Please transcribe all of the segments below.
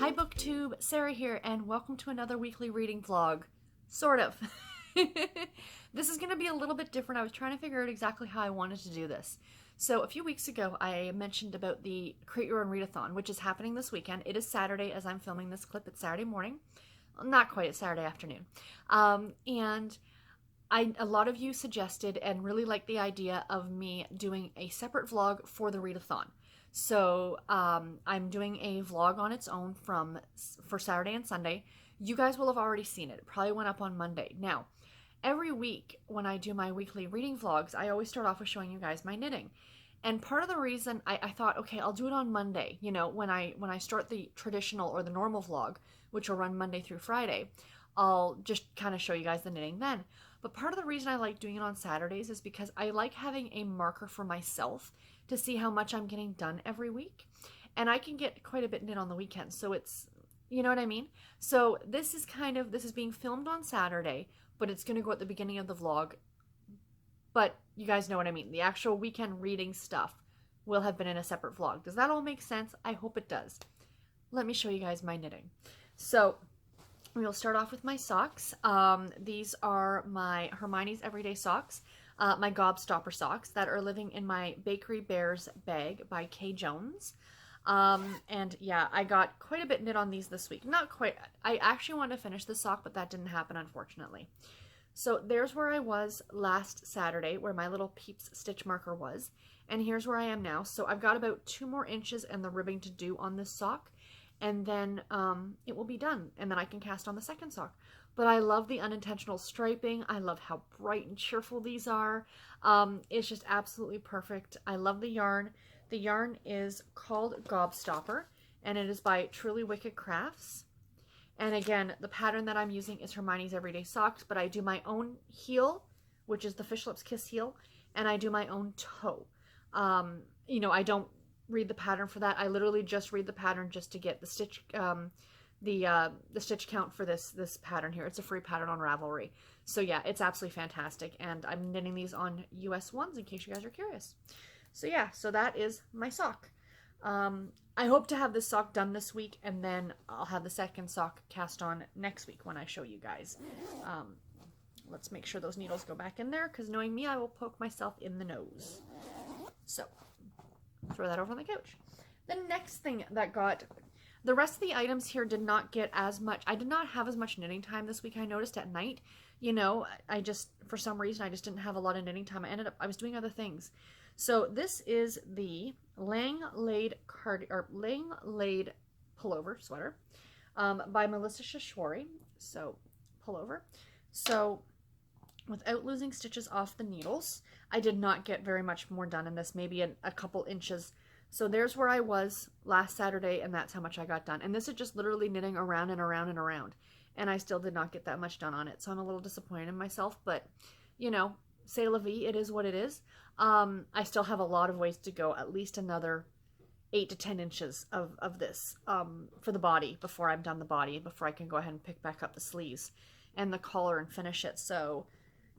Hi BookTube, Sarah here, and welcome to another weekly reading vlog. Sort of. This is going to be a little bit different. I was trying to figure out exactly how I wanted to do this. So a few weeks ago, I mentioned about the Create Your Own Readathon, which is happening this weekend. It is Saturday as I'm filming this clip. It's Saturday morning. Well, not quite, it's Saturday afternoon. And a lot of you suggested and really liked the idea of me doing a separate vlog for the readathon. So I'm doing a vlog on its own for Saturday and Sunday. You guys will have already seen it. It probably went up on Monday. Now, every week when I do my weekly reading vlogs, I always start off with showing you guys my knitting. And part of the reason I thought, okay, I'll do it on Monday, you know, when I start the traditional or the normal vlog, which will run Monday through Friday, I'll just kind of show you guys the knitting then. But part of the reason I like doing it on Saturdays is because I like having a marker for myself to see how much I'm getting done every week. And I can get quite a bit knit on the weekends, so it's, you know what I mean? So this is being filmed on Saturday, but it's going to go at the beginning of the vlog. But you guys know what I mean. The actual weekend reading stuff will have been in a separate vlog. Does that all make sense? I hope it does. Let me show you guys my knitting. So we'll start off with my socks. These are my Hermione's Everyday Socks, my Gobstopper socks that are living in my Bakery Bears bag by Kay Jones. And yeah, I got quite a bit knit on these this week. Not quite. I actually wanted to finish the sock, but that didn't happen, unfortunately. So there's where I was last Saturday, where my little Peeps stitch marker was. And here's where I am now. So I've got about 2 more inches and the ribbing to do on this sock. And then it will be done. And then I can cast on the second sock. But I love the unintentional striping. I love how bright and cheerful these are. It's just absolutely perfect. I love the yarn. The yarn is called Gobstopper, and it is by Truly Wicked Crafts. And again, the pattern that I'm using is Hermione's Everyday Socks, but I do my own heel, which is the Fish Lips Kiss heel, and I do my own toe. You know, I don't read the pattern for that. I literally just read the pattern just to get the stitch, the stitch count for this pattern here. It's a free pattern on Ravelry. So yeah, it's absolutely fantastic, and I'm knitting these on US ones in case you guys are curious. So yeah, so that is my sock. I hope to have this sock done this week, and then I'll have the second sock cast on next week when I show you guys. Let's make sure those needles go back in there, because knowing me, I will poke myself in the nose. So, throw that over on the couch. The next thing that got... The rest of the items here did not get as much... I did not have as much knitting time this week, I noticed at night. You know, for some reason, I just didn't have a lot of knitting time. I was doing other things. So this is the Langlade pullover sweater by Melissa Shashwari. So pullover. So without losing stitches off the needles, I did not get very much more done in this, maybe a couple inches. So there's where I was last Saturday, and that's how much I got done. And this is just literally knitting around and around and around. And I still did not get that much done on it. So I'm a little disappointed in myself, but you know, c'est la vie, it is what it is. I still have a lot of ways to go, at least another 8 to 10 inches of this for the body before I'm done the body, before I can go ahead and pick back up the sleeves and the collar and finish it. So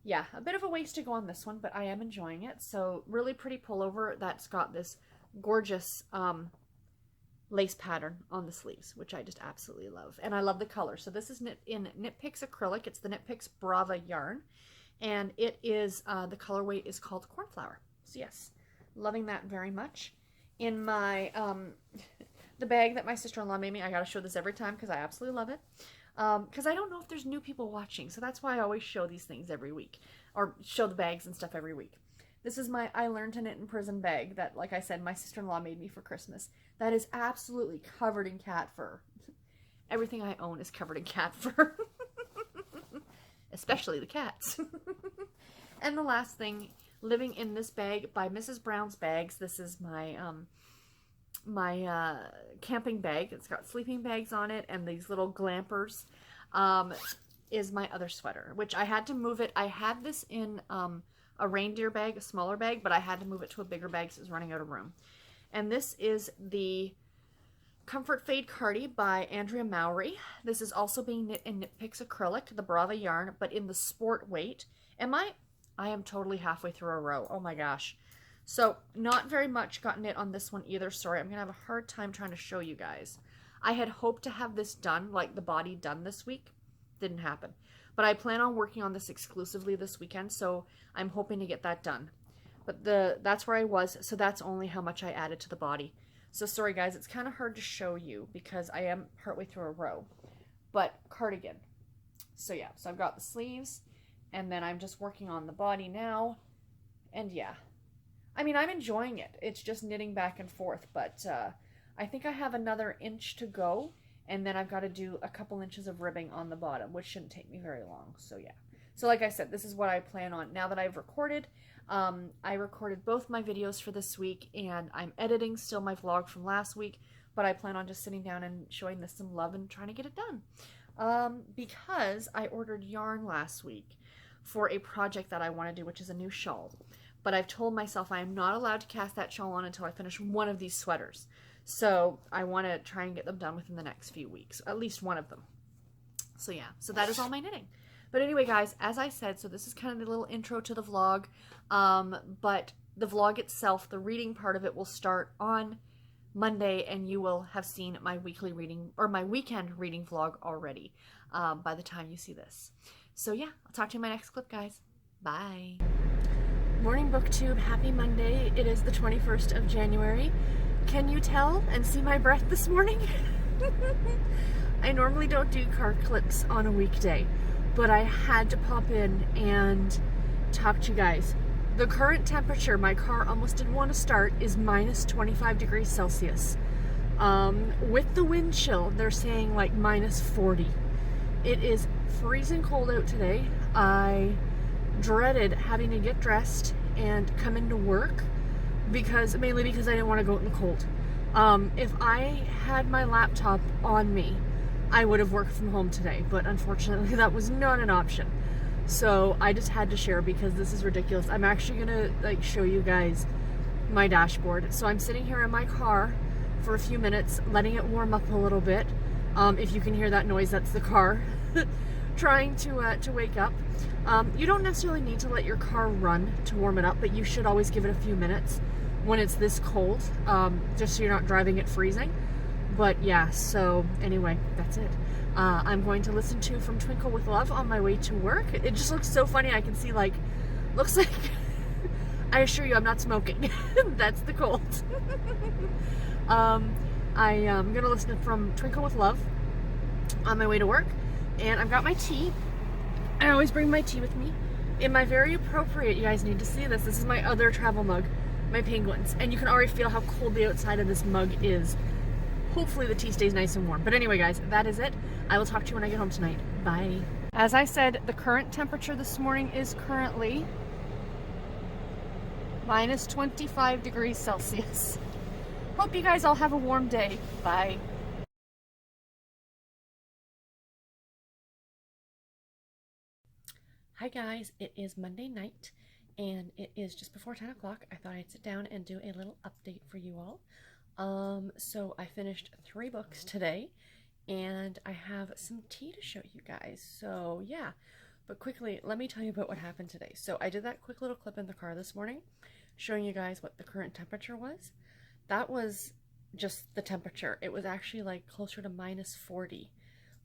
yeah, a bit of a ways to go on this one, but I am enjoying it. So really pretty pullover that's got this gorgeous lace pattern on the sleeves, which I just absolutely love. And I love the color. So this is knit in Knit Picks acrylic. It's the Knit Picks Brava yarn. And it is, the colorway is called Cornflower. So yes, loving that very much. In my, the bag that my sister-in-law made me, I gotta show this every time because I absolutely love it. Because I don't know if there's new people watching, so that's why I always show these things every week. Or show the bags and stuff every week. This is my I Learned to Knit in Prison bag that, like I said, my sister-in-law made me for Christmas. That is absolutely covered in cat fur. Everything I own is covered in cat fur. Especially the cats. And the last thing, living in this bag by Mrs. Brown's Bags. This is my camping bag. It's got sleeping bags on it and these little glampers. Is my other sweater, which I had to move it. I had this in a reindeer bag, a smaller bag, but I had to move it to a bigger bag because it was running out of room. And this is the Comfort Fade Cardi by Andrea Mowry. This is also being knit in Knit Picks acrylic, the Brava yarn, but in the sport weight. I am totally halfway through a row. Oh my gosh. So not very much got knit on this one either. Sorry, I'm gonna have a hard time trying to show you guys. I had hoped to have this done, like the body done this week. Didn't happen. But I plan on working on this exclusively this weekend, so I'm hoping to get that done. But that's where I was, so that's only how much I added to the body. So sorry guys, it's kind of hard to show you because I am partway through a row. But cardigan. So yeah, so I've got the sleeves, and then I'm just working on the body now. And yeah, I mean, I'm enjoying it. It's just knitting back and forth, but I think I have another inch to go, and then I've got to do a couple inches of ribbing on the bottom, which shouldn't take me very long. So yeah. So like I said, this is what I plan on. Now that I've recorded, I recorded both my videos for this week, and I'm editing still my vlog from last week, but I plan on just sitting down and showing this some love and trying to get it done. Because I ordered yarn last week for a project that I want to do, which is a new shawl. But I've told myself I am not allowed to cast that shawl on until I finish one of these sweaters. So I want to try and get them done within the next few weeks, at least one of them. So yeah, so that is all my knitting. But anyway, guys, as I said, so this is kind of the little intro to the vlog. But the vlog itself, the reading part of it, will start on Monday, and you will have seen my weekly reading, or my weekend reading vlog already by the time you see this. So yeah, I'll talk to you in my next clip, guys. Bye. Morning BookTube, happy Monday. It is the 21st of January. Can you tell and see my breath this morning? I normally don't do car clips on a weekday, but I had to pop in and talk to you guys. The current temperature, my car almost didn't want to start, is minus 25 degrees Celsius. With the wind chill, they're saying like minus 40. It is freezing cold out today. I dreaded having to get dressed and come into work mainly because I didn't want to go out in the cold. If I had my laptop on me, I would have worked from home today, but unfortunately that was not an option. So I just had to share because this is ridiculous. I'm actually gonna show you guys my dashboard. So I'm sitting here in my car for a few minutes, letting it warm up a little bit. If you can hear that noise, that's the car trying to wake up. You don't necessarily need to let your car run to warm it up, but you should always give it a few minutes when it's this cold, just so you're not driving it freezing. But yeah, so anyway, that's it. I'm going to listen to From Twinkle with Love on my way to work. It just looks so funny. I can see looks like, I assure you I'm not smoking. That's the cold. I'm going to listen to From Twinkle with Love on my way to work. And I've got my tea. I always bring my tea with me. In my very appropriate, you guys need to see this. This is my other travel mug, my penguins. And you can already feel how cold the outside of this mug is. Hopefully the tea stays nice and warm. But anyway, guys, that is it. I will talk to you when I get home tonight. Bye. As I said, the current temperature this morning is currently minus 25 degrees Celsius. Hope you guys all have a warm day. Bye. Hi guys, it is Monday night and it is just before 10 o'clock. I thought I'd sit down and do a little update for you all. So I finished 3 books today and I have some tea to show you guys. So yeah, but quickly, let me tell you about what happened today. So I did that quick little clip in the car this morning showing you guys what the current temperature was. That was just the temperature. It was actually closer to minus 40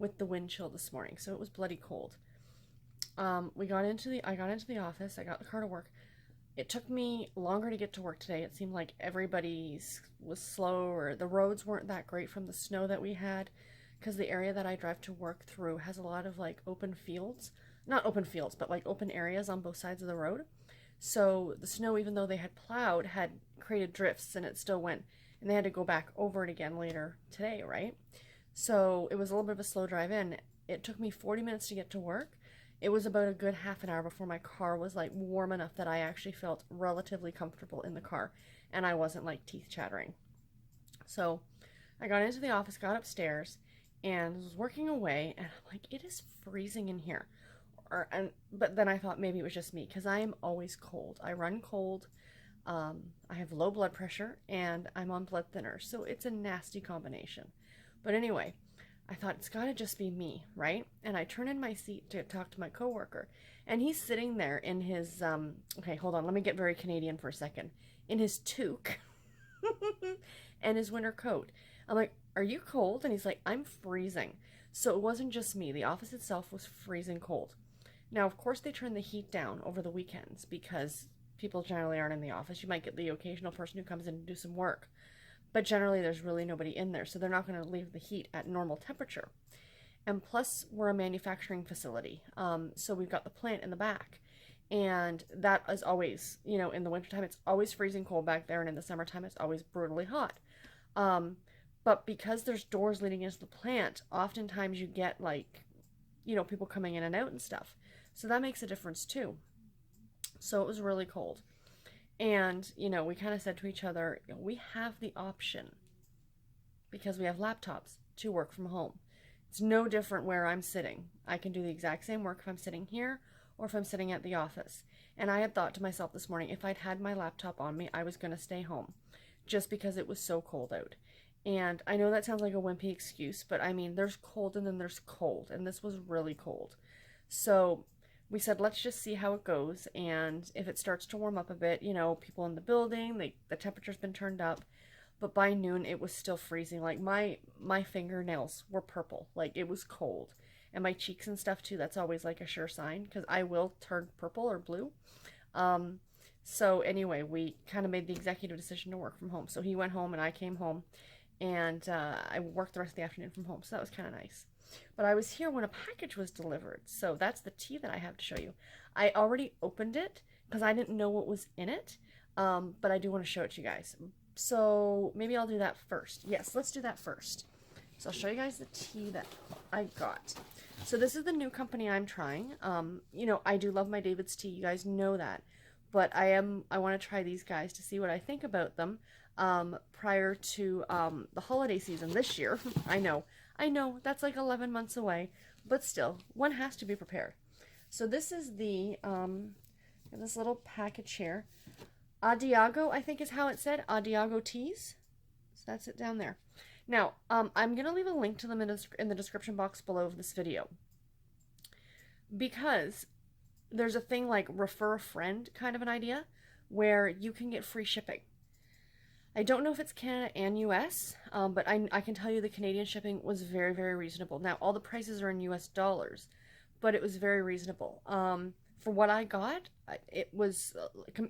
with the wind chill this morning. So it was bloody cold. I got into the office, I got the car to work. It took me longer to get to work today. It seemed like everybody was slow, or the roads weren't that great from the snow that we had, because the area that I drive to work through has a lot of open fields. Not open fields, but open areas on both sides of the road. So the snow, even though they had plowed, had created drifts and it still went, and they had to go back over it again later today, right? So it was a little bit of a slow drive in. It took me 40 minutes to get to work. It was about a good half an hour before my car was warm enough that I actually felt relatively comfortable in the car and I wasn't teeth chattering. So I got into the office, got upstairs, and was working away, and I'm like, it is freezing in here. But then I thought maybe it was just me, because I am always cold. I run cold. I have low blood pressure and I'm on blood thinners, so it's a nasty combination. But anyway, I thought it's got to just be me, right? And I turn in my seat to talk to my coworker, and he's sitting there in his okay, hold on, let me get very Canadian for a second. In his toque and his winter coat. I'm like, are you cold? And he's like, I'm freezing. So it wasn't just me. The office itself was freezing cold. Now, of course, they turn the heat down over the weekends because people generally aren't in the office. You might get the occasional person who comes in to do some work, but generally there's really nobody in there, so they're not going to leave the heat at normal temperature. And plus, we're a manufacturing facility, so we've got the plant in the back. And that is always, you know, in the wintertime, it's always freezing cold back there, and in the summertime, it's always brutally hot. But because there's doors leading into the plant, oftentimes you get like, you know, people coming in and out and stuff. So that makes a difference too. So it was really cold. And, you know, we kind of said to each other, you know, we have the option, because we have laptops, to work from home. It's no different where I'm sitting. I can do the exact same work if I'm sitting here or if I'm sitting at the office. And I had thought to myself this morning, if I'd had my laptop on me, I was going to stay home just because it was so cold out. And I know that sounds like a wimpy excuse, but I mean, there's cold and then there's cold, and this was really cold. So we said, let's just see how it goes. And if it starts to warm up a bit, you know, people in the building, the temperature's been turned up. But by noon, it was still freezing. Like my fingernails were purple. Like it was cold. And my cheeks and stuff too. That's always like a sure sign, because I will turn purple or blue. So anyway, we kind of made the executive decision to work from home. So he went home and I came home, and I worked the rest of the afternoon from home. So that was kind of nice. But I was here when a package was delivered. So that's the tea that I have to show you. I already opened it because I didn't know what was in it. But I do want to show it to you guys. So maybe I'll do that first. Yes, let's do that first. So I'll show you guys the tea that I got. So this is the new company I'm trying. You know, I do love my David's tea. You guys know that. But I want to try these guys to see what I think about them prior to the holiday season this year. I know, that's like 11 months away, but still, one has to be prepared. So this is the, this little package here. Adiago, I think is how it said, Adiago teas. So that's it down there. Now, I'm going to leave a link to them in the description box below of this video, because there's a thing like refer a friend kind of an idea where you can get free shipping. I don't know if it's Canada and US, but I can tell you the Canadian shipping was very, very reasonable. Now, all the prices are in US dollars, but it was very reasonable. For what I got, it was,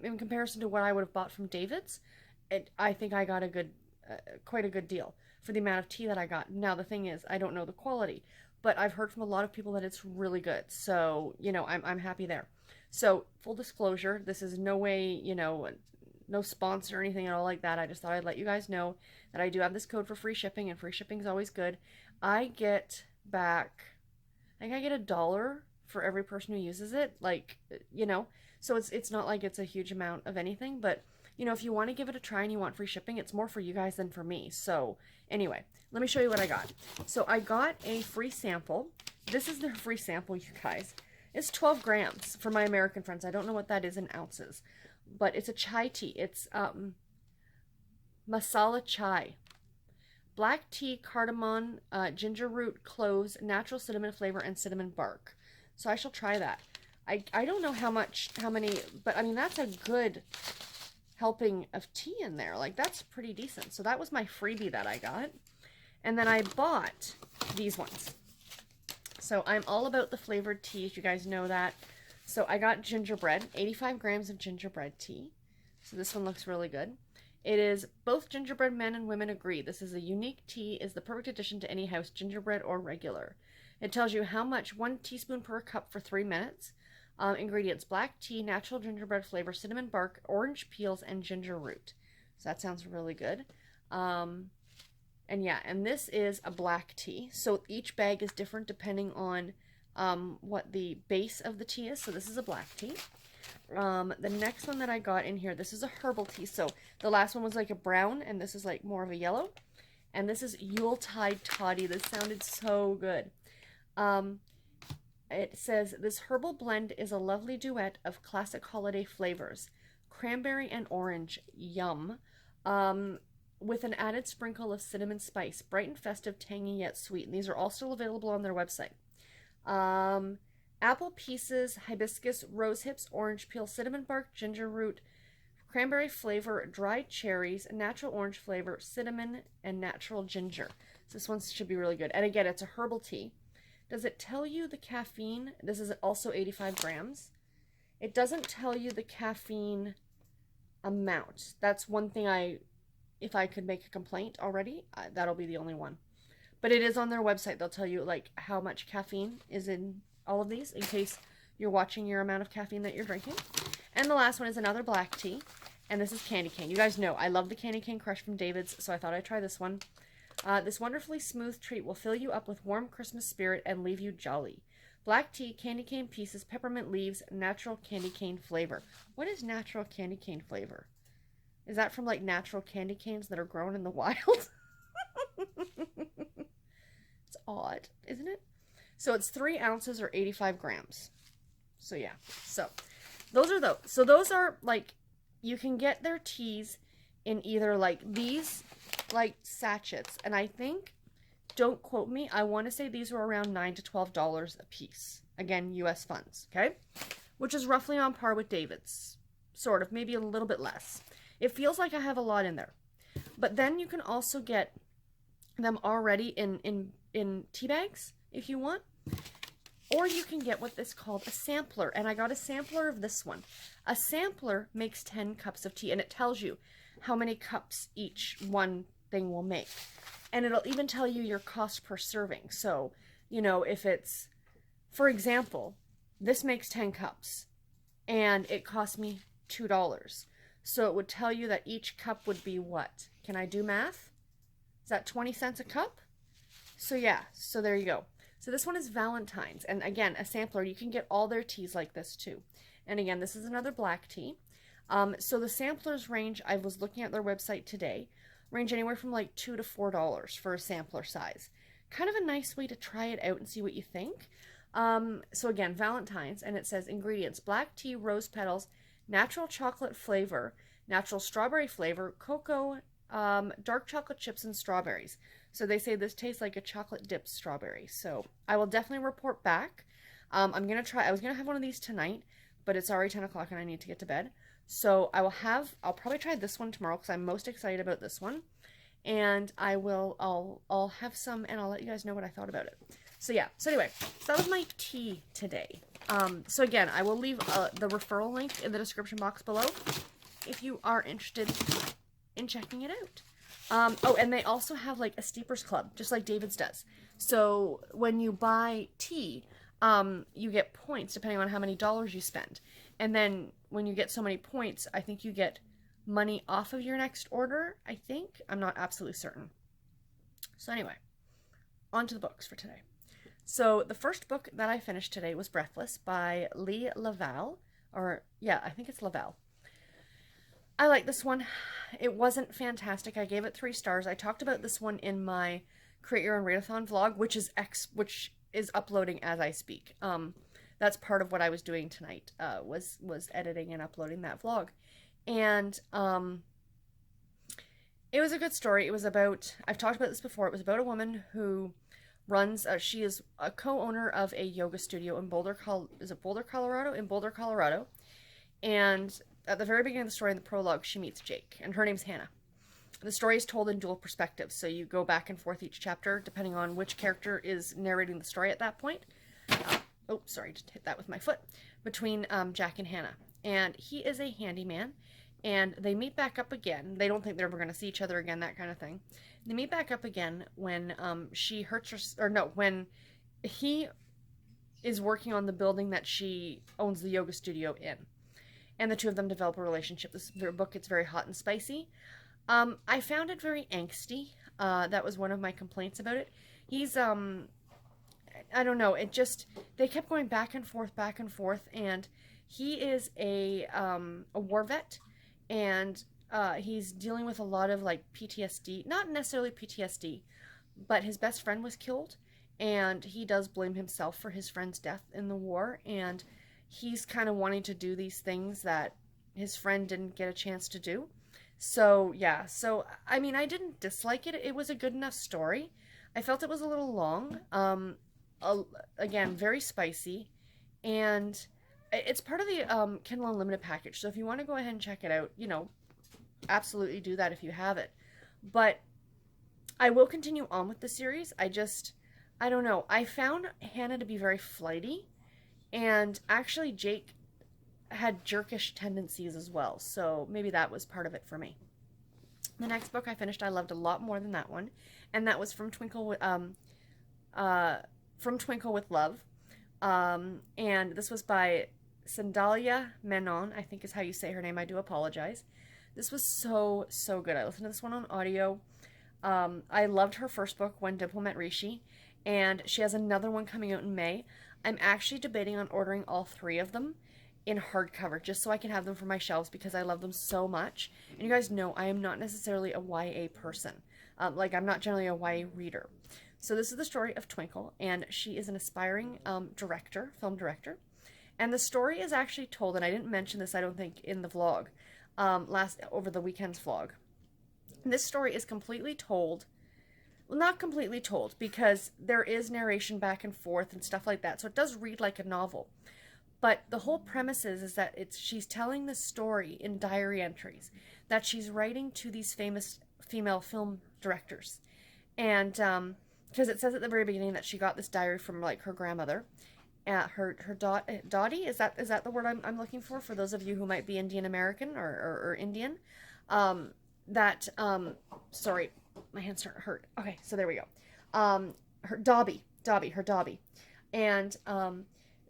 in comparison to what I would have bought from David's, I think I got a good, quite a good deal for the amount of tea that I got. Now, the thing is, I don't know the quality, but I've heard from a lot of people that it's really good. So, you know, I'm happy there. So, full disclosure, this is no way, you know, no sponsor or anything at all like that. I just thought I'd let you guys know that I do have this code for free shipping, and free shipping is always good. I get back, I think I get $1 for every person who uses it, like, you know, so it's not like it's a huge amount of anything, but, you know, if you want to give it a try and you want free shipping, it's more for you guys than for me. So anyway, let me show you what I got. So I got a free sample. This is the free sample, you guys. It's 12 grams for my American friends. I don't know what that is in ounces, but it's a chai tea. It's masala chai. Black tea, cardamom, ginger root, cloves, natural cinnamon flavor, and cinnamon bark. So I shall try that. I don't know how many, but I mean, that's a good helping of tea in there. Like, that's pretty decent. So that was my freebie that I got. And then I bought these ones. So I'm all about the flavored teas. You guys know that. So I got gingerbread, 85 grams of gingerbread tea. So this one looks really good. It is both gingerbread men and women agree. This is a unique tea, is the perfect addition to any house, gingerbread or regular. It tells you how much, 1 teaspoon per cup for 3 minutes. Ingredients: black tea, natural gingerbread flavor, cinnamon bark, orange peels, and ginger root. So that sounds really good. And yeah, and this is a black tea. So each bag is different depending on what the base of the tea is. So this is a black tea. The next one that I got in here, this is a herbal tea. So the last one was like a brown, and this is like more of a yellow. And this is Yuletide Toddy. This sounded so good. It says, this herbal blend is a lovely duet of classic holiday flavors. Cranberry and orange, yum. With an added sprinkle of cinnamon spice. Bright and festive, tangy yet sweet. And these are all still available on their website. Apple pieces, hibiscus, rose hips, orange peel, cinnamon bark, ginger root, cranberry flavor, dried cherries, natural orange flavor, cinnamon, and natural ginger. So this one should be really good. And again, it's a herbal tea. Does it tell you the caffeine? This is also 85 grams. It doesn't tell you the caffeine amount. That's one thing if I could make a complaint already, that'll be the only one. But it is on their website. They'll tell you like how much caffeine is in all of these in case you're watching your amount of caffeine that you're drinking. And the last one is another black tea. And this is candy cane. You guys know I love the candy cane crush from David's, so I thought I'd try this one. This wonderfully smooth treat will fill you up with warm Christmas spirit and leave you jolly. Black tea, candy cane pieces, peppermint leaves, natural candy cane flavor. What is natural candy cane flavor? Is that from like natural candy canes that are grown in the wild? It's odd, isn't it? So it's 3 ounces or 85 grams. So yeah, so those are those. So those are like, you can get their teas in either like these like sachets, and I think, don't quote me, I want to say these were around $9 to $12 a piece. Again, US funds, okay? Which is roughly on par with David's. Sort of, maybe a little bit less. It feels like I have a lot in there. But then you can also get them already in tea bags if you want. Or you can get what is called a sampler, and I got a sampler of this one. A sampler makes 10 cups of tea, and it tells you how many cups each one thing will make. And it'll even tell you your cost per serving. So, you know, if it's, for example, this makes 10 cups, and it cost me $2. So it would tell you that each cup would be what? Can I do math? Is that 20 cents a cup? So yeah, so there you go. So this one is Valentine's, and again, a sampler. You can get all their teas like this too. And again, this is another black tea. So the samplers range, I was looking at their website today, range anywhere from like $2 to $4 for a sampler size. Kind of a nice way to try it out and see what you think. So again, Valentine's, and it says ingredients: black tea, rose petals, natural chocolate flavor, natural strawberry flavor, cocoa, dark chocolate chips, and strawberries. So they say this tastes like a chocolate dipped strawberry. So I will definitely report back. I'm going to try, I was going to have one of these tonight, but it's already 10 o'clock and I need to get to bed. So I'll probably try this one tomorrow because I'm most excited about this one. And I'll have some and I'll let you guys know what I thought about it. So yeah, so anyway, so that was my tea today. So again, I will leave the referral link in the description box below if you are interested in checking it out. Oh, and they also have like a Steepers Club, just like David's does. So when you buy tea, you get points depending on how many dollars you spend. And then when you get so many points, I think you get money off of your next order, I think. I'm not absolutely certain. So anyway, on to the books for today. So the first book that I finished today was Breathless by Leigh Laval. Or, yeah, I think it's Laval. I like this one. It wasn't fantastic. I gave it 3 stars. I talked about this one in my Create Your Own Readathon vlog, which is uploading as I speak. That's part of what I was doing tonight, was editing and uploading that vlog. And it was a good story. It was about, I've talked about this before, it was about a woman who runs, she is a co-owner of a yoga studio in Boulder, Colorado? In Boulder, Colorado. And at the very beginning of the story, in the prologue, she meets Jake, and her name's Hannah. The story is told in dual perspectives, so you go back and forth each chapter, depending on which character is narrating the story at that point. Oh, sorry, just hit that with my foot. Between Jack and Hannah. And he is a handyman, and they meet back up again. They don't think they're ever going to see each other again, that kind of thing. They meet back up again when she hurts her, or no, when he is working on the building that she owns the yoga studio in. And the two of them develop a relationship. This book gets very hot and spicy. I found it very angsty. That was one of my complaints about it. He's, I don't know, they kept going back and forth, and he is a war vet, and he's dealing with a lot of, like, PTSD. Not necessarily PTSD, but his best friend was killed, and he does blame himself for his friend's death in the war, and he's kind of wanting to do these things that his friend didn't get a chance to do. So, yeah. So, I mean, I didn't dislike it. It was a good enough story. I felt it was a little long. Again, very spicy. And it's part of the Kindle Unlimited package. So if you want to go ahead and check it out, you know, absolutely do that if you have it. But I will continue on with the series. I don't know. I found Hannah to be very flighty, and actually Jake had jerkish tendencies as well, so maybe that was part of it for me. The next book I finished, I loved a lot more than that one, and that was from Twinkle with Love, and this was by Sandalia Menon, I think is how you say her name. I do apologize. This was so good. I listened to this one on audio. I loved her first book, When Dimple Met Rishi, and she has another one coming out in May. I'm actually debating on ordering all three of them in hardcover just so I can have them for my shelves because I love them so much. And you guys know I am not necessarily a YA person. Like, I'm not generally a YA reader. So this is the story of Twinkle, and she is an aspiring film director. And the story is actually told, and I didn't mention this, I don't think, in the vlog, over the weekend's vlog. And this story is completely told, well, not completely told, because there is narration back and forth and stuff like that, so it does read like a novel. But the whole premise is that she's telling the story in diary entries that she's writing to these famous female film directors. And because it says at the very beginning that she got this diary from like her grandmother. Dottie, is that the word I'm looking for those of you who might be Indian American or Indian? Sorry, my hands hurt. Okay, so there we go. Her Dobby, and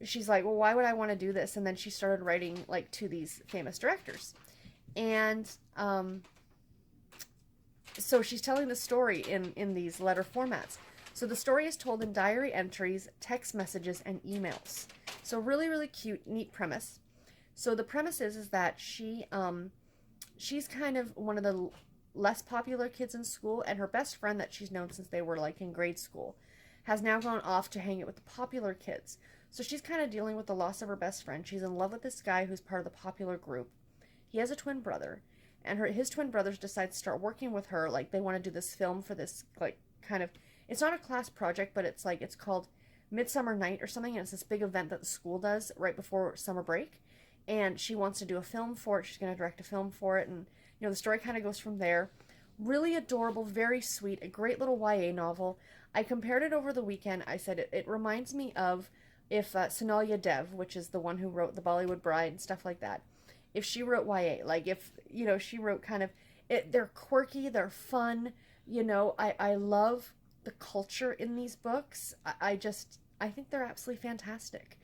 she's like, well, why would I want to do this? And then she started writing like to these famous directors, and so she's telling the story in these letter formats. So the story is told in diary entries, text messages, and emails. So really, really cute, neat premise. So the premise is that she's kind of one of the less popular kids in school, and her best friend that she's known since they were like in grade school has now gone off to hang out with the popular kids. So she's kind of dealing with the loss of her best friend. She's in love with this guy who's part of the popular group. He has a twin brother, and his twin brothers decide to start working with her. Like, they want to do this film for this, like, kind of, it's not a class project, but it's like, it's called Midsummer Night or something, and it's this big event that the school does right before summer break, and she wants to do a film for it. She's going to direct a film for it, and, you know, the story kind of goes from there. Really adorable, very sweet, a great little YA novel. I compared it over the weekend. I said it reminds me of if Sonalia Dev, which is the one who wrote The Bollywood Bride and stuff like that, if she wrote YA, like if, you know, she wrote kind of, they're quirky, they're fun, you know, I love the culture in these books. I think they're absolutely fantastic.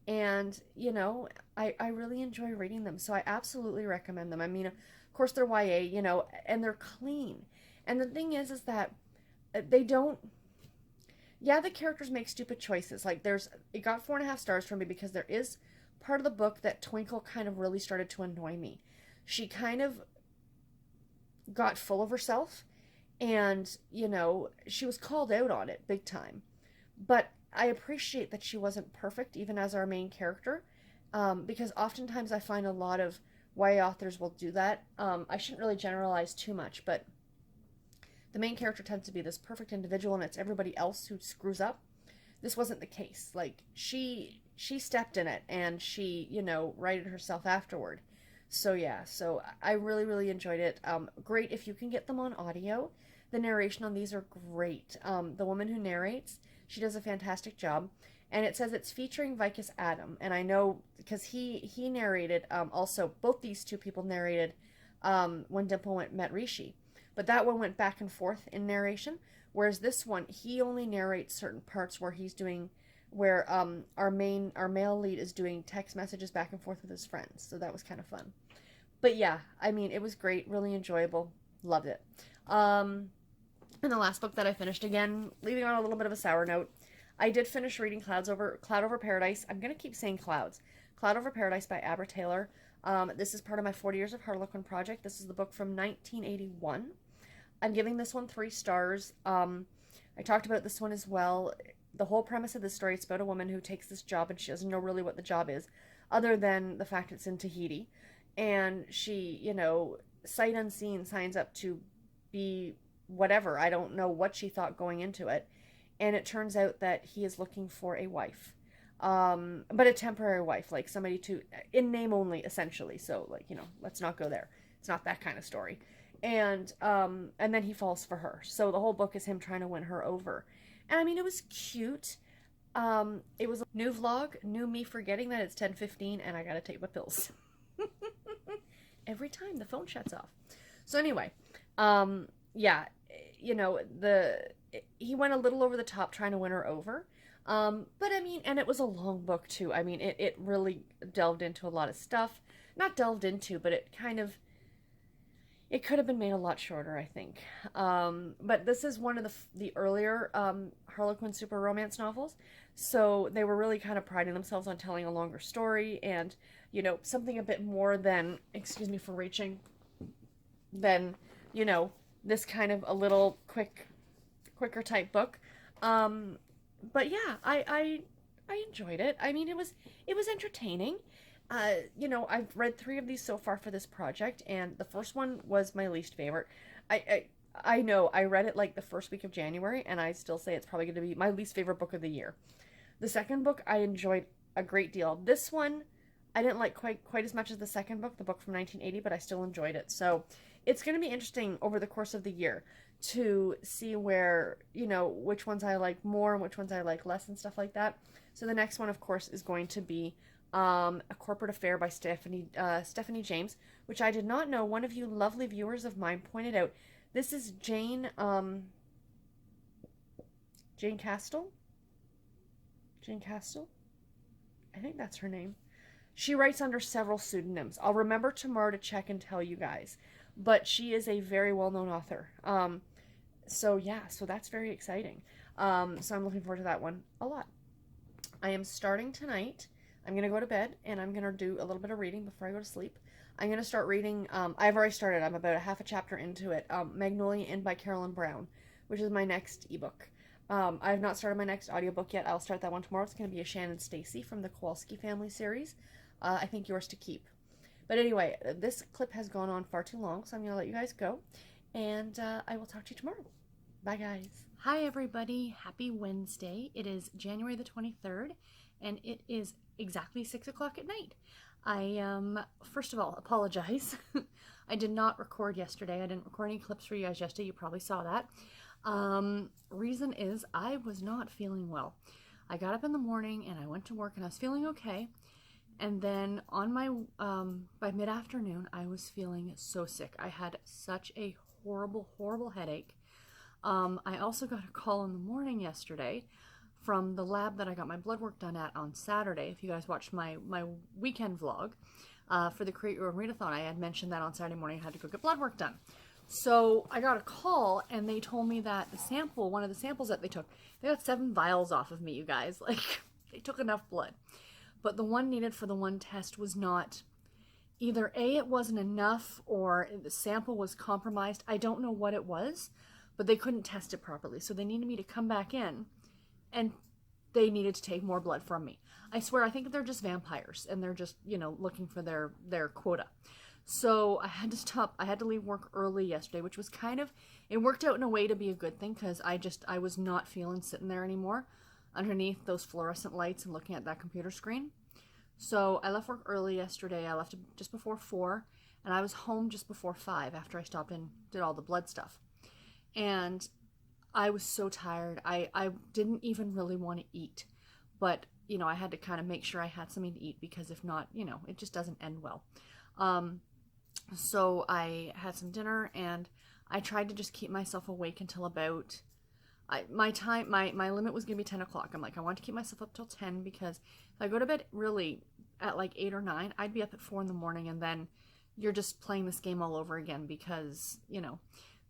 And, you know, I really enjoy reading them, so I absolutely recommend them. I mean, of course they're YA, you know, and they're clean. And the thing is that they don't, yeah, the characters make stupid choices. Like, it got 4.5 stars from me because there is part of the book that Twinkle kind of really started to annoy me. She kind of got full of herself, and, you know, she was called out on it big time. But I appreciate that she wasn't perfect, even as our main character, because oftentimes I find a lot of YA authors will do that. I shouldn't really generalize too much, but the main character tends to be this perfect individual, and it's everybody else who screws up. This wasn't the case. Like, she stepped in it, and she, you know, righted herself afterward. So yeah, so I really, really enjoyed it. Great if you can get them on audio. The narration on these are great. The woman who narrates, she does a fantastic job. And it says it's featuring Vikas Adam. And I know because he narrated, also, both these two people narrated When Dimple Met Rishi. But that one went back and forth in narration. Whereas this one, he only narrates certain parts where he's doing, where our male lead is doing text messages back and forth with his friends. So that was kind of fun. But yeah, I mean, it was great, really enjoyable, loved it. And the last book that I finished, again, leaving on a little bit of a sour note, I did finish reading Cloud Over Paradise. I'm going to keep saying Clouds. Cloud Over Paradise by Abra Taylor. This is part of my 40 Years of Harlequin project. This is the book from 1981. I'm giving this one 3 stars. I talked about this one as well. The whole premise of this story, it's about a woman who takes this job and she doesn't know really what the job is, other than the fact it's in Tahiti. And she, you know, sight unseen signs up to be whatever. I don't know what she thought going into it. And it turns out that he is looking for a wife. But a temporary wife, like somebody to, in name only, essentially. So, like, you know, let's not go there. It's not that kind of story. And then he falls for her. So the whole book is him trying to win her over. And I mean, it was cute. It was a new vlog, new me forgetting that it's 10:15 and I gotta take my pills. Every time the phone shuts off. So anyway, yeah, you know, he went a little over the top trying to win her over. But I mean, and it was a long book too. I mean, it really delved into a lot of stuff. Not delved into, but it could have been made a lot shorter, I think. But this is one of the earlier Harlequin super romance novels, so they were really kind of priding themselves on telling a longer story and, you know, something a bit more than, excuse me for reaching, than, you know, this kind of a little quicker type book. But yeah, I enjoyed it. I mean, it was entertaining. You know, I've read 3 of these so far for this project, and the first one was my least favorite. I know I read it like the first week of January, and I still say it's probably going to be my least favorite book of the year. The second book I enjoyed a great deal. This one I didn't like quite as much as the second book, the book from 1980, but I still enjoyed it. So it's going to be interesting over the course of the year to see where, you know, which ones I like more and which ones I like less and stuff like that. So the next one, of course, is going to be A Corporate Affair by Stephanie James, which I did not know. One of you lovely viewers of mine pointed out. This is Jane Castle? Jane Castle? I think that's her name. She writes under several pseudonyms. I'll remember tomorrow to check and tell you guys. But she is a very well-known author. So yeah, so that's very exciting. So I'm looking forward to that one a lot. I am starting tonight. I'm going to go to bed, and I'm going to do a little bit of reading before I go to sleep. I'm going to start reading, I've already started, I'm about a half a chapter into it, Magnolia Inn by Carolyn Brown, which is my next ebook. I have not started my next audiobook yet. I'll start that one tomorrow. It's going to be a Shannon Stacy from the Kowalski family series. I think Yours to Keep. But anyway, this clip has gone on far too long, so I'm going to let you guys go, and I will talk to you tomorrow. Bye, guys. Hi, everybody. Happy Wednesday. It is January the 23rd, and it is exactly 6 o'clock at night. I, first of all, apologize. I did not record yesterday. I didn't record any clips for you guys yesterday. You probably saw that. Reason is I was not feeling well. I got up in the morning, and I went to work, and I was feeling okay. And then on my, by mid-afternoon, I was feeling so sick. I had such a horrible, horrible headache. I also got a call in the morning yesterday from the lab that I got my blood work done at on Saturday. If you guys watched my weekend vlog for the Create Your Own Readathon, I had mentioned that on Saturday morning I had to go get blood work done. So I got a call, and they told me that the sample, one of the samples that they took, they got 7 vials off of me, you guys. Like, they took enough blood. But the one needed for the one test was not, either A, it wasn't enough, or the sample was compromised. I don't know what it was, but they couldn't test it properly. So they needed me to come back in, and they needed to take more blood from me. I swear, I think they're just vampires, and they're just, you know, looking for their quota. So I had to stop. I had to leave work early yesterday, which was kind of, it worked out in a way to be a good thing, because I was not feeling sitting there anymore underneath those fluorescent lights and looking at that computer screen. So I left work early yesterday. I left just before 4, and I was home just before 5 after I stopped and did all the blood stuff. And I was so tired. I didn't even really want to eat, but, you know, I had to kind of make sure I had something to eat, because if not, you know, it just doesn't end well. So I had some dinner, and I tried to just keep myself awake until about, my limit was going to be 10 o'clock. I'm like, I want to keep myself up till 10, because if I go to bed really at like 8 or 9, I'd be up at 4 in the morning, and then you're just playing this game all over again, because, you know.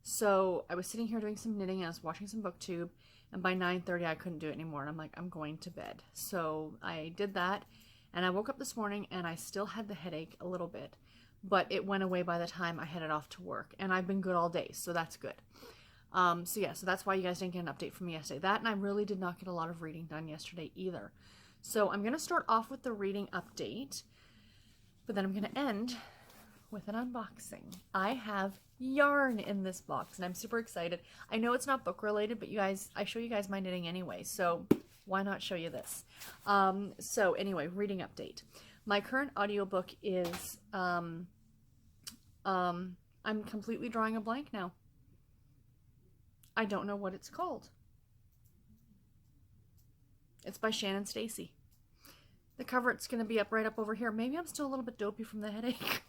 So I was sitting here doing some knitting, and I was watching some booktube, and by 9:30 I couldn't do it anymore, and I'm like, I'm going to bed. So I did that, and I woke up this morning, and I still had the headache a little bit, but it went away by the time I headed off to work, and I've been good all day, so that's good. So yeah, so that's why you guys didn't get an update from me yesterday. That, and I really did not get a lot of reading done yesterday either. So I'm going to start off with the reading update, but then I'm going to end with an unboxing. I have yarn in this box, and I'm super excited. I know it's not book related, but you guys, I show you guys my knitting anyway, so why not show you this? So anyway, reading update. My current audiobook is I'm completely drawing a blank now. I don't know what it's called. It's by Shannon Stacy. The cover, it's going to be up right up over here. Maybe I'm still a little bit dopey from the headache.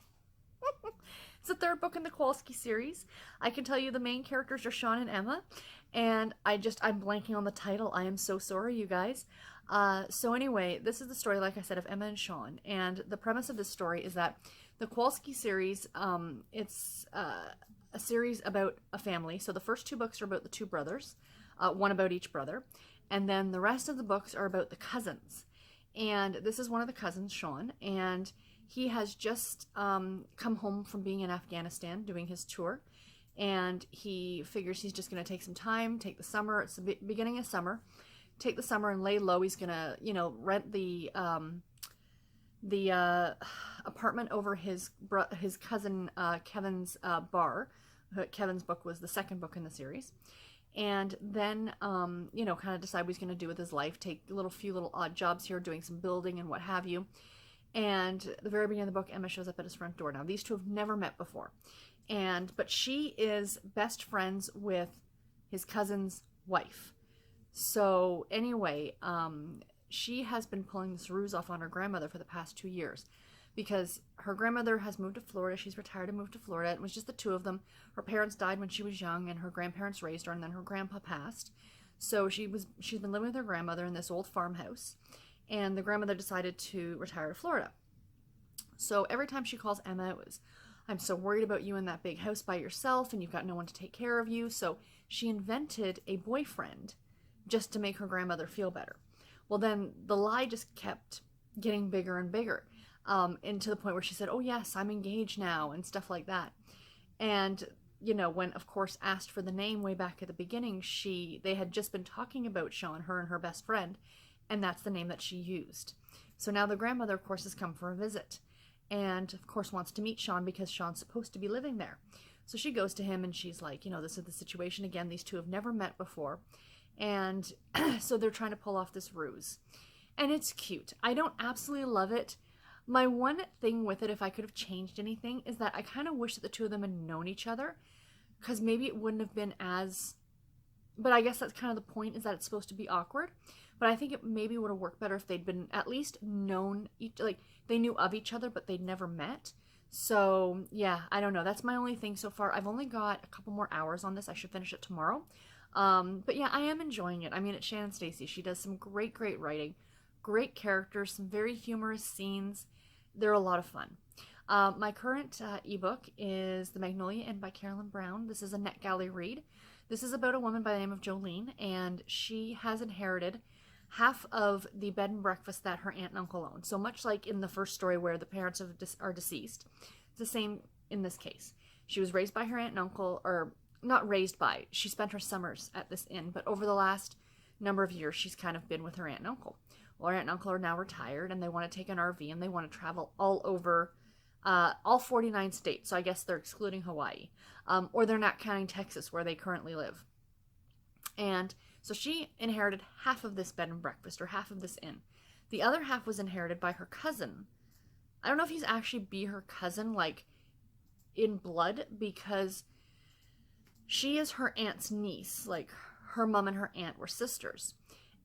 It's the third book in the Kowalski series. I can tell you the main characters are Sean and Emma, and I'm blanking on the title. I am so sorry, you guys. So anyway, this is the story, like I said, of Emma and Sean, and the premise of this story is that the Kowalski series, it's a series about a family. So the first 2 books are about the 2 brothers, one about each brother, and then the rest of the books are about the cousins. And this is one of the cousins, Sean, and he has just come home from being in Afghanistan doing his tour, and he figures he's just going to take some time, take the summer. It's the beginning of summer. Take the summer and lay low. He's going to, rent the apartment over his cousin Kevin's bar. Kevin's book was the second book in the series. And then, kind of decide what he's going to do with his life, take a few little odd jobs here, doing some building and what have you. And at the very beginning of the book, Emma shows up at his front door. Now, these 2 have never met before. But she is best friends with his cousin's wife. So anyway, she has been pulling this ruse off on her grandmother for the past 2 years. Because her grandmother has moved to Florida. She's retired and moved to Florida. It was just the 2 of them. Her parents died when she was young, and her grandparents raised her, and then her grandpa passed. So she's been living with her grandmother in this old farmhouse, and the grandmother decided to retire to Florida. So every time she calls Emma, it was, I'm so worried about you in that big house by yourself, and you've got no one to take care of you. So she invented a boyfriend just to make her grandmother feel better. Well, then the lie just kept getting bigger and bigger. And to the point where she said, oh yes, I'm engaged now, and stuff like that. And, when of course asked for the name way back at the beginning, they had just been talking about Sean, her and her best friend, and that's the name that she used. So now the grandmother, of course, has come for a visit, and of course wants to meet Sean because Sean's supposed to be living there. So she goes to him and she's like, this is the situation again. These 2 have never met before. And so they're trying to pull off this ruse. And it's cute. I don't absolutely love it. My one thing with it, if I could have changed anything, is that I kind of wish that the 2 of them had known each other, because maybe it wouldn't have been as, but I guess that's kind of the point, is that it's supposed to be awkward. But I think it maybe would have worked better if they'd been at least known, they knew of each other, but they'd never met. So yeah, I don't know. That's my only thing so far. I've only got a couple more hours on this. I should finish it tomorrow. But yeah, I am enjoying it. I mean, it's Shannon Stacy. She does some great writing, great characters, some very humorous scenes. They're a lot of fun. My current ebook is The Magnolia Inn by Carolyn Brown. This is a NetGalley read. This is about a woman by the name of Jolene, and she has inherited half of the bed and breakfast that her aunt and uncle own. So much like in the first story where the parents are deceased, it's the same in this case. She was raised by her aunt and uncle, or not raised by, she spent her summers at this inn, but over the last number of years, she's kind of been with her aunt and uncle. Well, her aunt and uncle are now retired, and they want to take an RV, and they want to travel all over, all 49 states, so I guess they're excluding Hawaii, or they're not counting Texas, where they currently live. And so she inherited half of this bed and breakfast, or half of this inn. The other half was inherited by her cousin. I don't know if he's actually be her cousin, like, in blood, because she is her aunt's niece. Like, her mom and her aunt were sisters.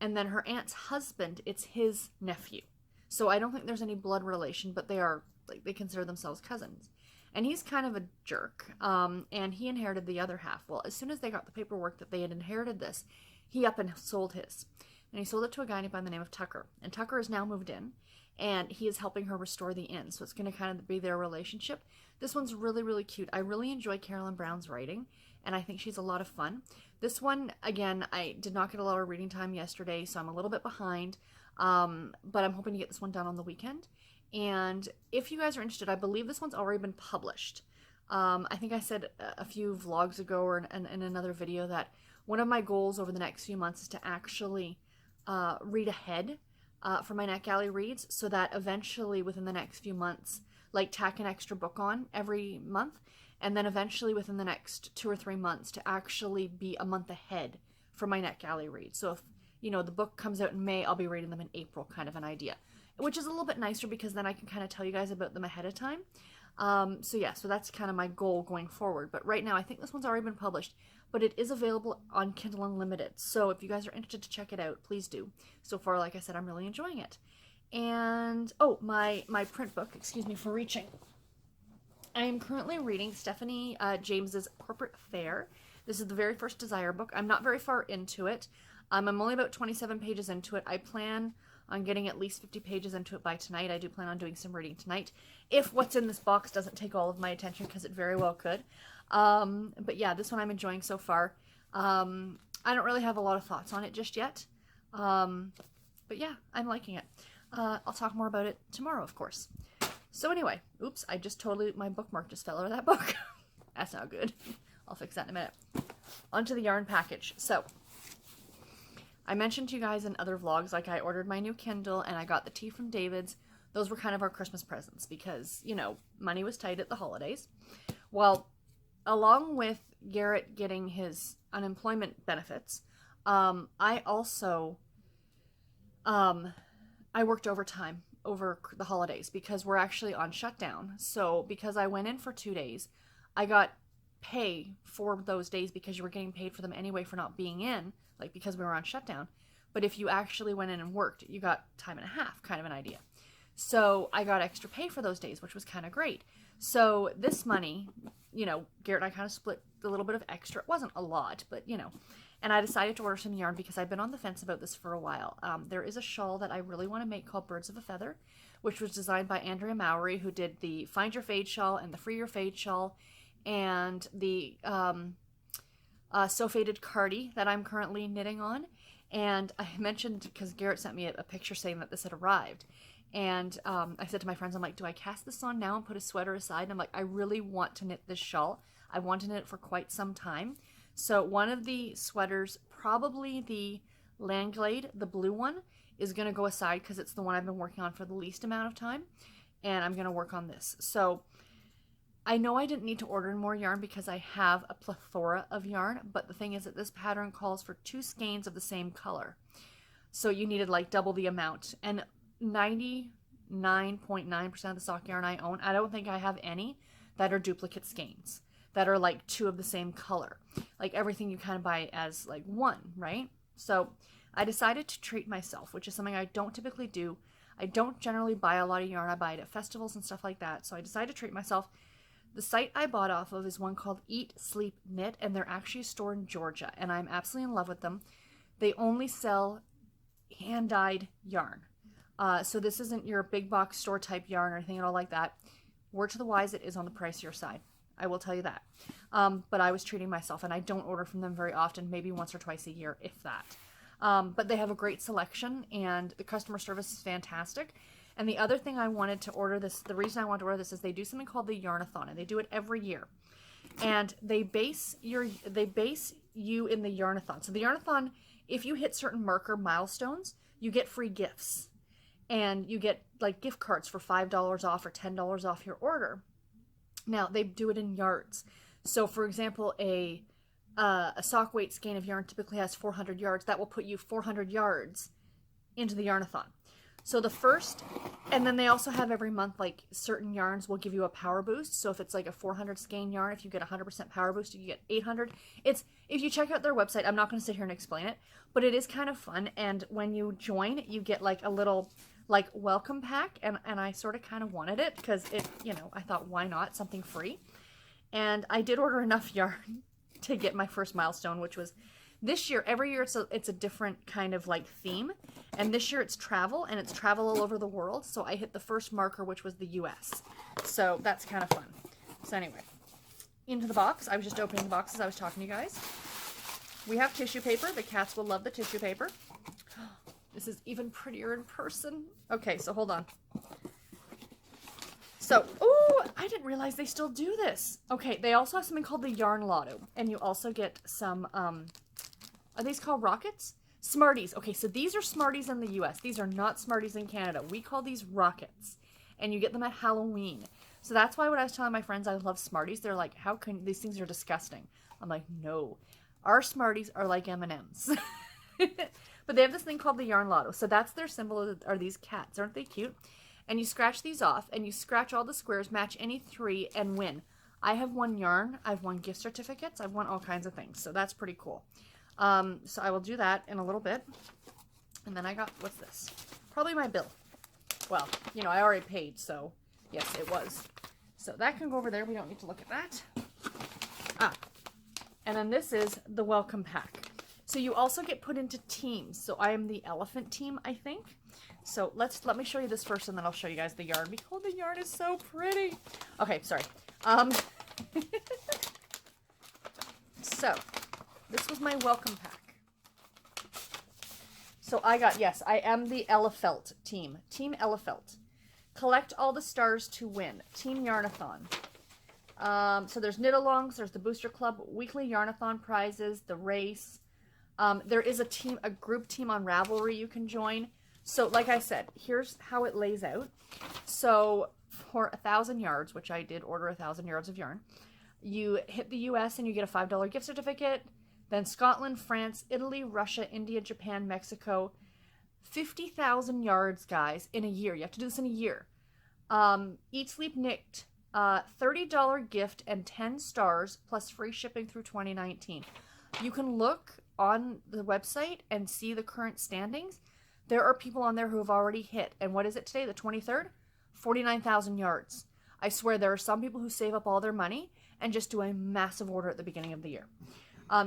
And then her aunt's husband, it's his nephew. So I don't think there's any blood relation, but they are, like, they consider themselves cousins. And he's kind of a jerk, and he inherited the other half. Well, as soon as they got the paperwork that they had inherited this, he up and sold his. And he sold it to a guy by the name of Tucker. And Tucker has now moved in, and he is helping her restore the inn. So it's going to kind of be their relationship. This one's really cute. I really enjoy Carolyn Brown's writing, and I think she's a lot of fun. This one, again, I did not get a lot of reading time yesterday, so I'm a little bit behind, but I'm hoping to get this one done on the weekend. And if you guys are interested, I believe this one's already been published. I think I said a few vlogs ago or in another video that one of my goals over the next few months is to actually read ahead for my NetGalley reads, so that eventually within the next few months, like tack an extra book on every month, and then eventually within the next 2 or 3 months to actually be a month ahead for my NetGalley reads. So if, the book comes out in May, I'll be reading them in April, kind of an idea. Which is a little bit nicer because then I can kind of tell you guys about them ahead of time. So yeah, so that's kind of my goal going forward. But right now, I think this one's already been published, but it is available on Kindle Unlimited. So if you guys are interested to check it out, please do. So far, like I said, I'm really enjoying it. And, oh, my print book, excuse me for reaching. I am currently reading Stephanie James's Corporate Fair. This is the very first Desire book. I'm not very far into it. I'm only about 27 pages into it. I plan on getting at least 50 pages into it by tonight. I do plan on doing some reading tonight, if what's in this box doesn't take all of my attention, because it very well could. But yeah, this one I'm enjoying so far. I don't really have a lot of thoughts on it just yet. But yeah, I'm liking it. I'll talk more about it tomorrow, of course. So anyway, oops, my bookmark just fell out of that book. That's not good. I'll fix that in a minute. Onto the yarn package. So, I mentioned to you guys in other vlogs, like I ordered my new Kindle and I got the tea from David's. Those were kind of our Christmas presents because, you know, money was tight at the holidays. Well, along with Garrett getting his unemployment benefits, I also, I worked overtime over the holidays because we're actually on shutdown. So because I went in for 2 days, I got pay for those days because you were getting paid for them anyway for not being in, like because we were on shutdown. But if you actually went in and worked, you got time and a half, kind of an idea. So I got extra pay for those days, which was kind of great. So this money, you know, Garrett and I kind of split a little bit of extra. It wasn't a lot, but you know. And I decided to order some yarn because I've been on the fence about this for a while. There is a shawl that I really want to make called Birds of a Feather, which was designed by Andrea Mowry, who did the Find Your Fade shawl and the Free Your Fade shawl and the So Faded Cardi that I'm currently knitting on. And I mentioned, because Garrett sent me a picture saying that this had arrived. And I said to my friends, I'm like, do I cast this on now and put a sweater aside? And I'm like, I really want to knit this shawl. I want to knit it for quite some time. So one of the sweaters, probably the Langlade, the blue one, is going to go aside because it's the one I've been working on for the least amount of time. And I'm going to work on this. So I know I didn't need to order more yarn because I have a plethora of yarn. But the thing is that this pattern calls for 2 skeins of the same color. So you needed like double the amount. And 99.9% of the stock yarn I own, I don't think I have any that are duplicate skeins that are like 2 of the same color. Like everything you kind of buy as like 1, right? So I decided to treat myself, which is something I don't typically do. I don't generally buy a lot of yarn. I buy it at festivals and stuff like that. So I decided to treat myself. The site I bought off of is one called Eat, Sleep, Knit, and they're actually a store in Georgia, and I'm absolutely in love with them. They only sell hand-dyed yarn. So this isn't your big box store type yarn or anything at all like that. Word to the wise, it is on the pricier side. I will tell you that. But I was treating myself, and I don't order from them very often, maybe once or twice a year, if that. But they have a great selection, and the customer service is fantastic. And the other thing I wanted to order this, the reason I wanted to order this is they do something called the Yarnathon, and they do it every year. And they base you in the Yarnathon. So the Yarnathon, if you hit certain marker milestones, you get free gifts. And you get like gift cards for $5 off or $10 off your order. Now, they do it in yards. So, for example, a sock weight skein of yarn typically has 400 yards. That will put you 400 yards into the Yarnathon. So the first, and then they also have every month, like certain yarns will give you a power boost. So if it's like a 400 skein yarn, if you get 100% power boost, you get 800. If you check out their website, I'm not going to sit here and explain it, but it is kind of fun. And when you join, you get like a little like welcome pack, and I sort of kind of wanted it because it, you know, I thought, why not, something free. And I did order enough yarn to get my first milestone, which was this year. Every year it's a different kind of like theme, and this year it's travel, and it's travel all over the world. So I hit the first marker, which was the US. So that's kind of fun. So anyway, into the box. I was just opening the box as I was talking to you guys. We have tissue paper. The cats will love the tissue paper. This is even prettier in person. Okay, so hold on. So, oh, I didn't realize they still do this. Okay, they also have something called the Yarn Lotto, and you also get some, are these called rockets? Smarties. Okay, so these are Smarties in the US. These are not Smarties in Canada. We call these rockets, and you get them at Halloween. So that's why when I was telling my friends I love Smarties, they're like, how can, these things are disgusting. I'm like, no, our Smarties are like M&Ms. But they have this thing called the Yarn Lotto. So that's their symbol, are these cats. Aren't they cute? And you scratch these off, and you scratch all the squares, match any 3, and win. I have won yarn, I've won gift certificates, I've won all kinds of things, so that's pretty cool. So I will do that in a little bit. And then I got, what's this? Probably my bill. Well, you know, I already paid, so yes, it was. So that can go over there. We don't need to look at that. And then this is the welcome pack. So you also get put into teams. So I am the elephant team, I think. So let me show you this first, and then I'll show you guys the yarn. Oh, the yarn is so pretty. Okay, sorry. So this was my welcome pack. So I got, yes, I am the Elefelt team. Team Elefelt. Collect all the stars to win. Team Yarnathon. So there's knit-alongs, there's the Booster Club, weekly Yarnathon prizes, the race. There is a group team on Ravelry you can join. So like I said, here's how it lays out. So for 1,000 yards, which I did order 1,000 yards of yarn, you hit the US and you get a $5 gift certificate. Then Scotland, France, Italy, Russia, India, Japan, Mexico. 50,000 yards, guys, in a year. You have to do this in a year. Eat, Sleep, Knit. $30 gift and 10 stars plus free shipping through 2019. You can look on the website and see the current standings. There are people on there who have already hit. And what is it today? The 23rd? 49,000 yards. I swear there are some people who save up all their money and just do a massive order at the beginning of the year.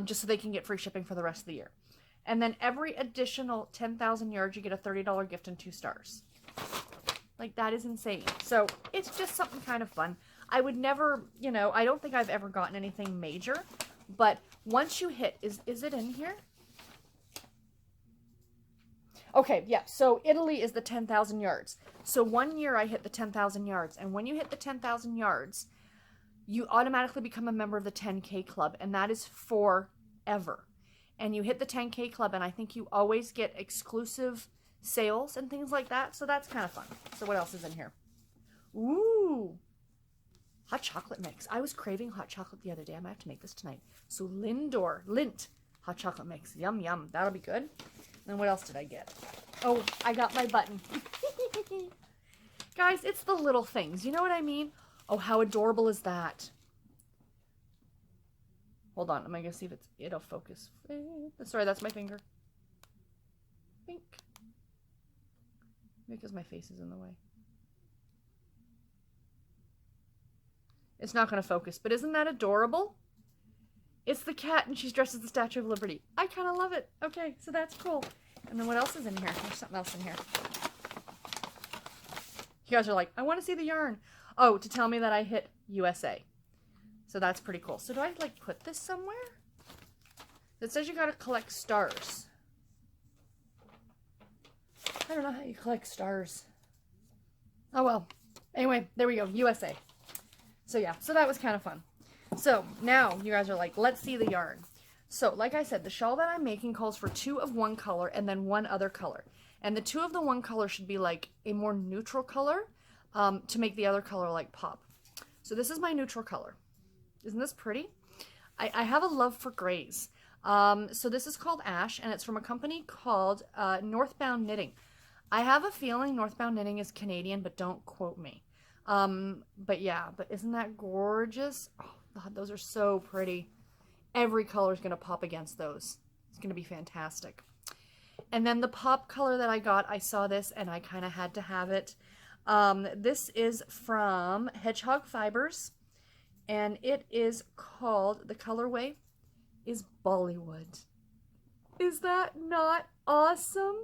Just so they can get free shipping for the rest of the year. And then every additional 10,000 yards, you get a $30 gift and 2 stars. Like, that is insane. So, it's just something kind of fun. I would never, you know, I don't think I've ever gotten anything major. But once you hit, is it in here? Okay, yeah, so Italy is the 10,000 yards. So 1 year I hit the 10,000 yards. And when you hit the 10,000 yards, you automatically become a member of the 10K Club. And that is forever. And you hit the 10K Club, and I think you always get exclusive sales and things like that. So that's kind of fun. So what else is in here? Ooh. Hot chocolate mix. I was craving hot chocolate the other day. I might have to make this tonight. So Lindt hot chocolate mix. Yum, yum. That'll be good. And what else did I get? Oh, I got my button. Guys, it's the little things. You know what I mean? Oh, how adorable is that? Hold on. I'm going to see if it'll focus. Sorry, that's my finger. Pink. Because my face is in the way. It's not going to focus, but isn't that adorable? It's the cat, and she's dressed as the Statue of Liberty. I kind of love it. Okay, so that's cool. And then what else is in here? There's something else in here. You guys are like, I want to see the yarn. Oh, to tell me that I hit USA. So that's pretty cool. So do I, like, put this somewhere? It says you got to collect stars. I don't know how you collect stars. Oh, well. Anyway, there we go. USA. So, yeah. So that was kind of fun. So, now you guys are like, let's see the yarn. So, like I said, the shawl that I'm making calls for 2 of one color and then 1 other color. And the 2 of the one color should be, like, a more neutral color to make the other color, like, pop. So, this is my neutral color. Isn't this pretty? I have a love for grays. So, this is called Ash, and it's from a company called Northbound Knitting. I have a feeling Northbound Knitting is Canadian, but don't quote me. But yeah, but isn't that gorgeous? Oh, God, those are so pretty. Every color is going to pop against those. It's going to be fantastic. And then the pop color that I got, I saw this and I kind of had to have it. This is from Hedgehog Fibers, and it is called, the colorway is Bollywood. Is that not awesome?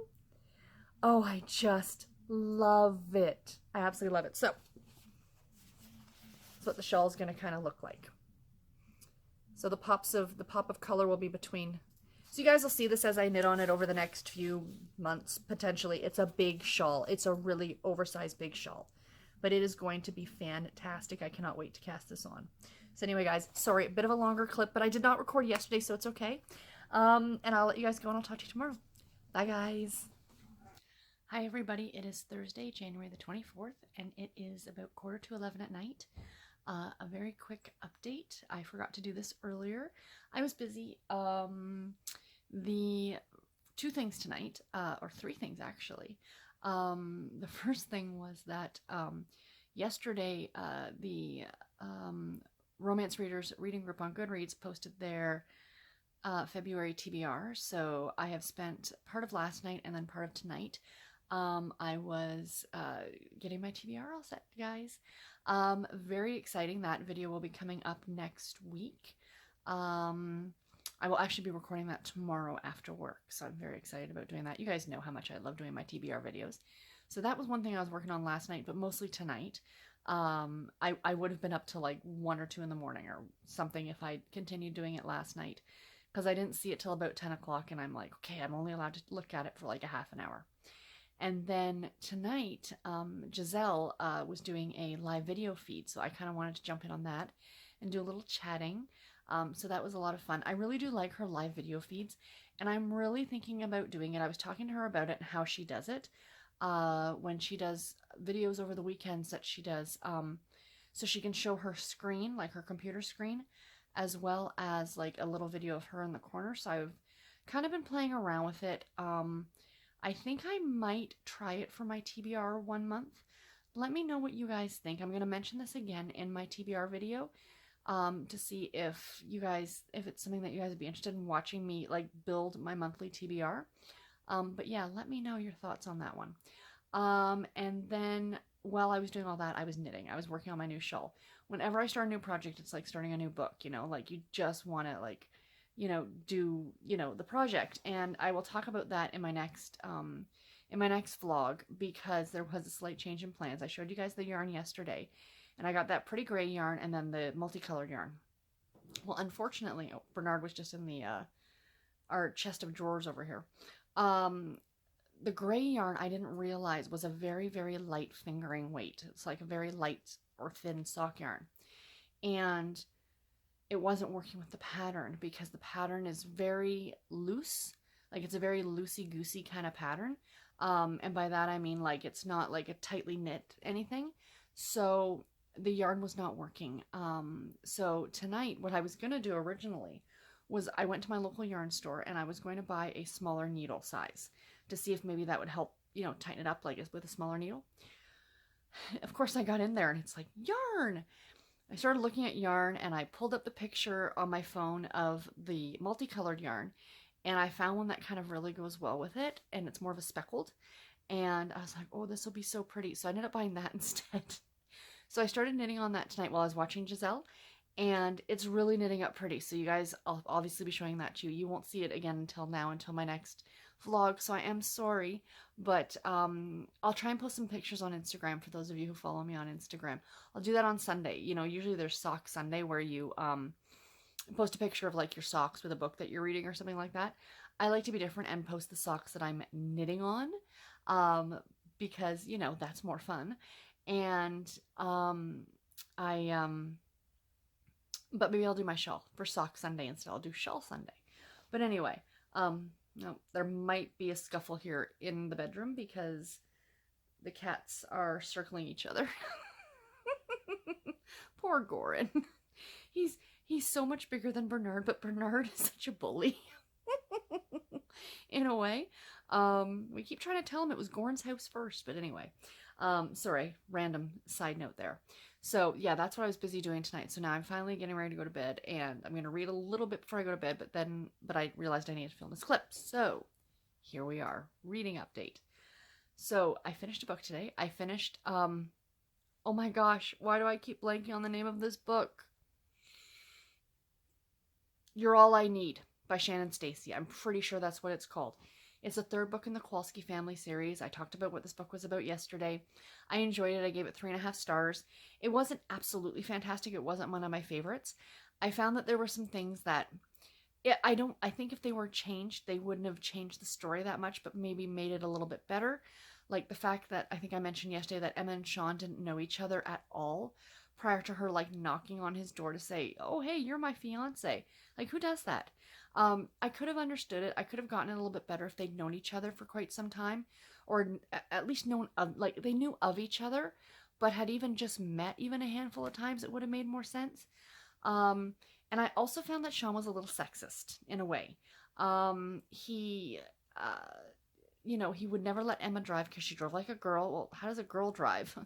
Oh, I just love it. I absolutely love it. So, that's what the shawl is going to kind of look like. So the pop of color will be between. So you guys will see this as I knit on it over the next few months, potentially. It's a big shawl. It's a really oversized big shawl. But it is going to be fantastic. I cannot wait to cast this on. So anyway, guys, sorry, a bit of a longer clip, but I did not record yesterday, so it's okay. And I'll let you guys go, and I'll talk to you tomorrow. Bye, guys. Hi, everybody. It is Thursday, January the 24th, and it is about 10:45 at night. A very quick update. I forgot to do this earlier. I was busy. The 2 things tonight, or 3 things actually. The first thing was that yesterday the romance readers reading group on Goodreads posted their February TBR. So I have spent part of last night and then part of tonight. I was getting my TBR all set, guys. Very exciting. That video will be coming up next week. I will actually be recording that tomorrow after work, so I'm very excited about doing that. You guys know how much I love doing my TBR videos. So that was one thing I was working on last night, but mostly tonight. I would have been up till like 1 or 2 in the morning or something if I continued doing it last night, because I didn't see it till about 10 o'clock, and I'm like, okay, I'm only allowed to look at it for like a half an hour. And then tonight, Giselle was doing a live video feed, so I kind of wanted to jump in on that and do a little chatting. So that was a lot of fun. I really do like her live video feeds, and I'm really thinking about doing it. I was talking to her about it and how she does it when she does videos over the weekends that she does, so she can show her screen, like her computer screen, as well as like a little video of her in the corner. So I've kind of been playing around with it. I think I might try it for my TBR 1 month. Let me know what you guys think. I'm going to mention this again in my TBR video to see if it's something that you guys would be interested in watching me like build my monthly TBR. But yeah, let me know your thoughts on that one. And then while I was doing all that, I was knitting. I was working on my new shawl. Whenever I start a new project, it's like starting a new book, like you just want to like, do, the project. And I will talk about that in my next vlog, because there was a slight change in plans. I showed you guys the yarn yesterday, and I got that pretty gray yarn and then the multicolored yarn. Well, unfortunately, Bernard was just in the our chest of drawers over here. The gray yarn, I didn't realize, was a very, very light fingering weight. It's like a very light or thin sock yarn. And it wasn't working with the pattern, because the pattern is very loose. Like, it's a very loosey-goosey kind of pattern. And by that I mean, like, it's not like a tightly knit anything. So the yarn was not working. So tonight, what I was going to do originally was I went to my local yarn store and I was going to buy a smaller needle size to see if maybe that would help, tighten it up like with a smaller needle. Of course, I got in there and it's like, yarn! I started looking at yarn and I pulled up the picture on my phone of the multicolored yarn, and I found one that kind of really goes well with it, and it's more of a speckled. And I was like, oh, this will be so pretty. So I ended up buying that instead. So I started knitting on that tonight while I was watching Giselle, and it's really knitting up pretty. So you guys, I'll obviously be showing that to you. You won't see it again until my next vlog, so I am sorry, but I'll try and post some pictures on Instagram for those of you who follow me on Instagram. I'll do that on Sunday. Usually there's Sock Sunday, where you post a picture of like your socks with a book that you're reading or something like that. I like to be different and post the socks that I'm knitting on, because that's more fun. And but maybe I'll do my shawl for Sock Sunday instead. I'll do Shawl Sunday. But anyway, no, there might be a scuffle here in the bedroom because the cats are circling each other. Poor Goran. He's so much bigger than Bernard, but Bernard is such a bully. In a way. We keep trying to tell him it was Goran's house first, but anyway. Sorry, random side note there. So yeah, that's what I was busy doing tonight. So now I'm finally getting ready to go to bed, and I'm going to read a little bit before I go to bed, but I realized I needed to film this clip. So here we are, reading update. So I finished a book today. I finished, oh my gosh, why do I keep blanking on the name of this book? You're All I Need by Shannon Stacy. I'm pretty sure that's what it's called. It's the third book in the Kowalski family series. I talked about what this book was about yesterday. I enjoyed it. I gave it 3.5 stars. It wasn't absolutely fantastic. It wasn't one of my favorites. I found that there were some things that I think if they were changed, they wouldn't have changed the story that much, but maybe made it a little bit better. Like the fact that I think I mentioned yesterday that Emma and Sean didn't know each other at all prior to her like knocking on his door to say, oh, hey, you're my fiance. Like, who does that? I could have understood it. I could have gotten it a little bit better if they'd known each other for quite some time, or at least known of, like, they knew of each other, but had even just met even a handful of times. It would have made more sense. And I also found that Sean was a little sexist in a way. He you know, he would never let Emma drive because she drove like a girl. Well, how does a girl drive?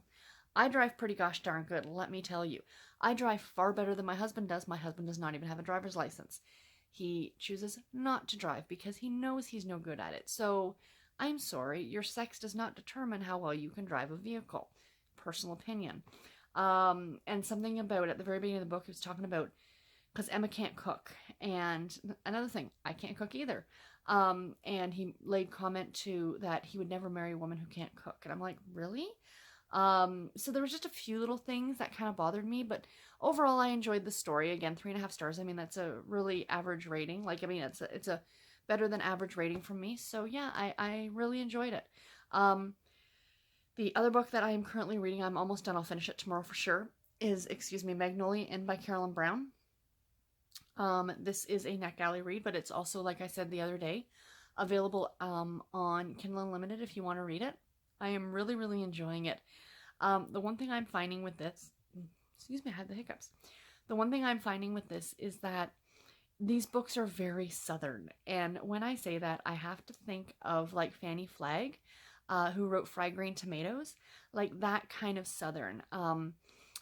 I drive pretty gosh darn good, let me tell you. I drive far better than my husband does. My husband does not even have a driver's license. He chooses not to drive because he knows he's no good at it. So, I'm sorry, your sex does not determine how well you can drive a vehicle. Personal opinion. And something about at the very beginning of the book, he was talking about because Emma can't cook. And another thing, I can't cook either. And he laid comment to that he would never marry a woman who can't cook. And I'm like, really? So there was just a few little things that kind of bothered me, but overall I enjoyed the story. Again, 3.5 stars. I mean, that's a really average rating. Like, I mean, it's a better than average rating from me. So yeah, I really enjoyed it. The other book that I am currently reading, I'm almost done. I'll finish it tomorrow for sure, is, Magnolia Inn by Carolyn Brown. This is a NetGalley read, but it's also, like I said the other day, available on Kindle Unlimited if you want to read it. I am really, really enjoying it. The one thing I'm finding with this, I had the hiccups. The one thing I'm finding with this is that these books are very Southern. And when I say that, I have to think of like Fannie Flagg, who wrote Fried Green Tomatoes, like that kind of Southern.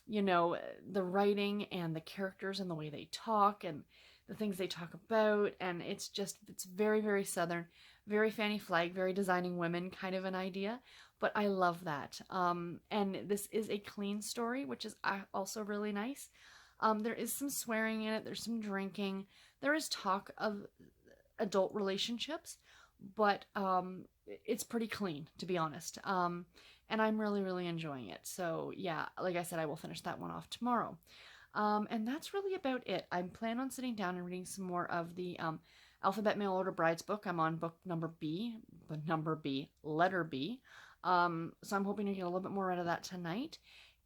You know, the writing and the characters and the way they talk and the things they talk about. And it's very, very Southern, very Fannie Flagg, very Designing Women kind of an idea. But I love that. And this is a clean story, which is also really nice. There is some swearing in it. There's some drinking. There is talk of adult relationships, but it's pretty clean, to be honest. And I'm really, really enjoying it. So yeah, like I said, I will finish that one off tomorrow. And that's really about it. I plan on sitting down and reading some more of the Alphabet Mail Order Brides book. I'm on book letter B. So I'm hoping to get a little bit more out of that tonight.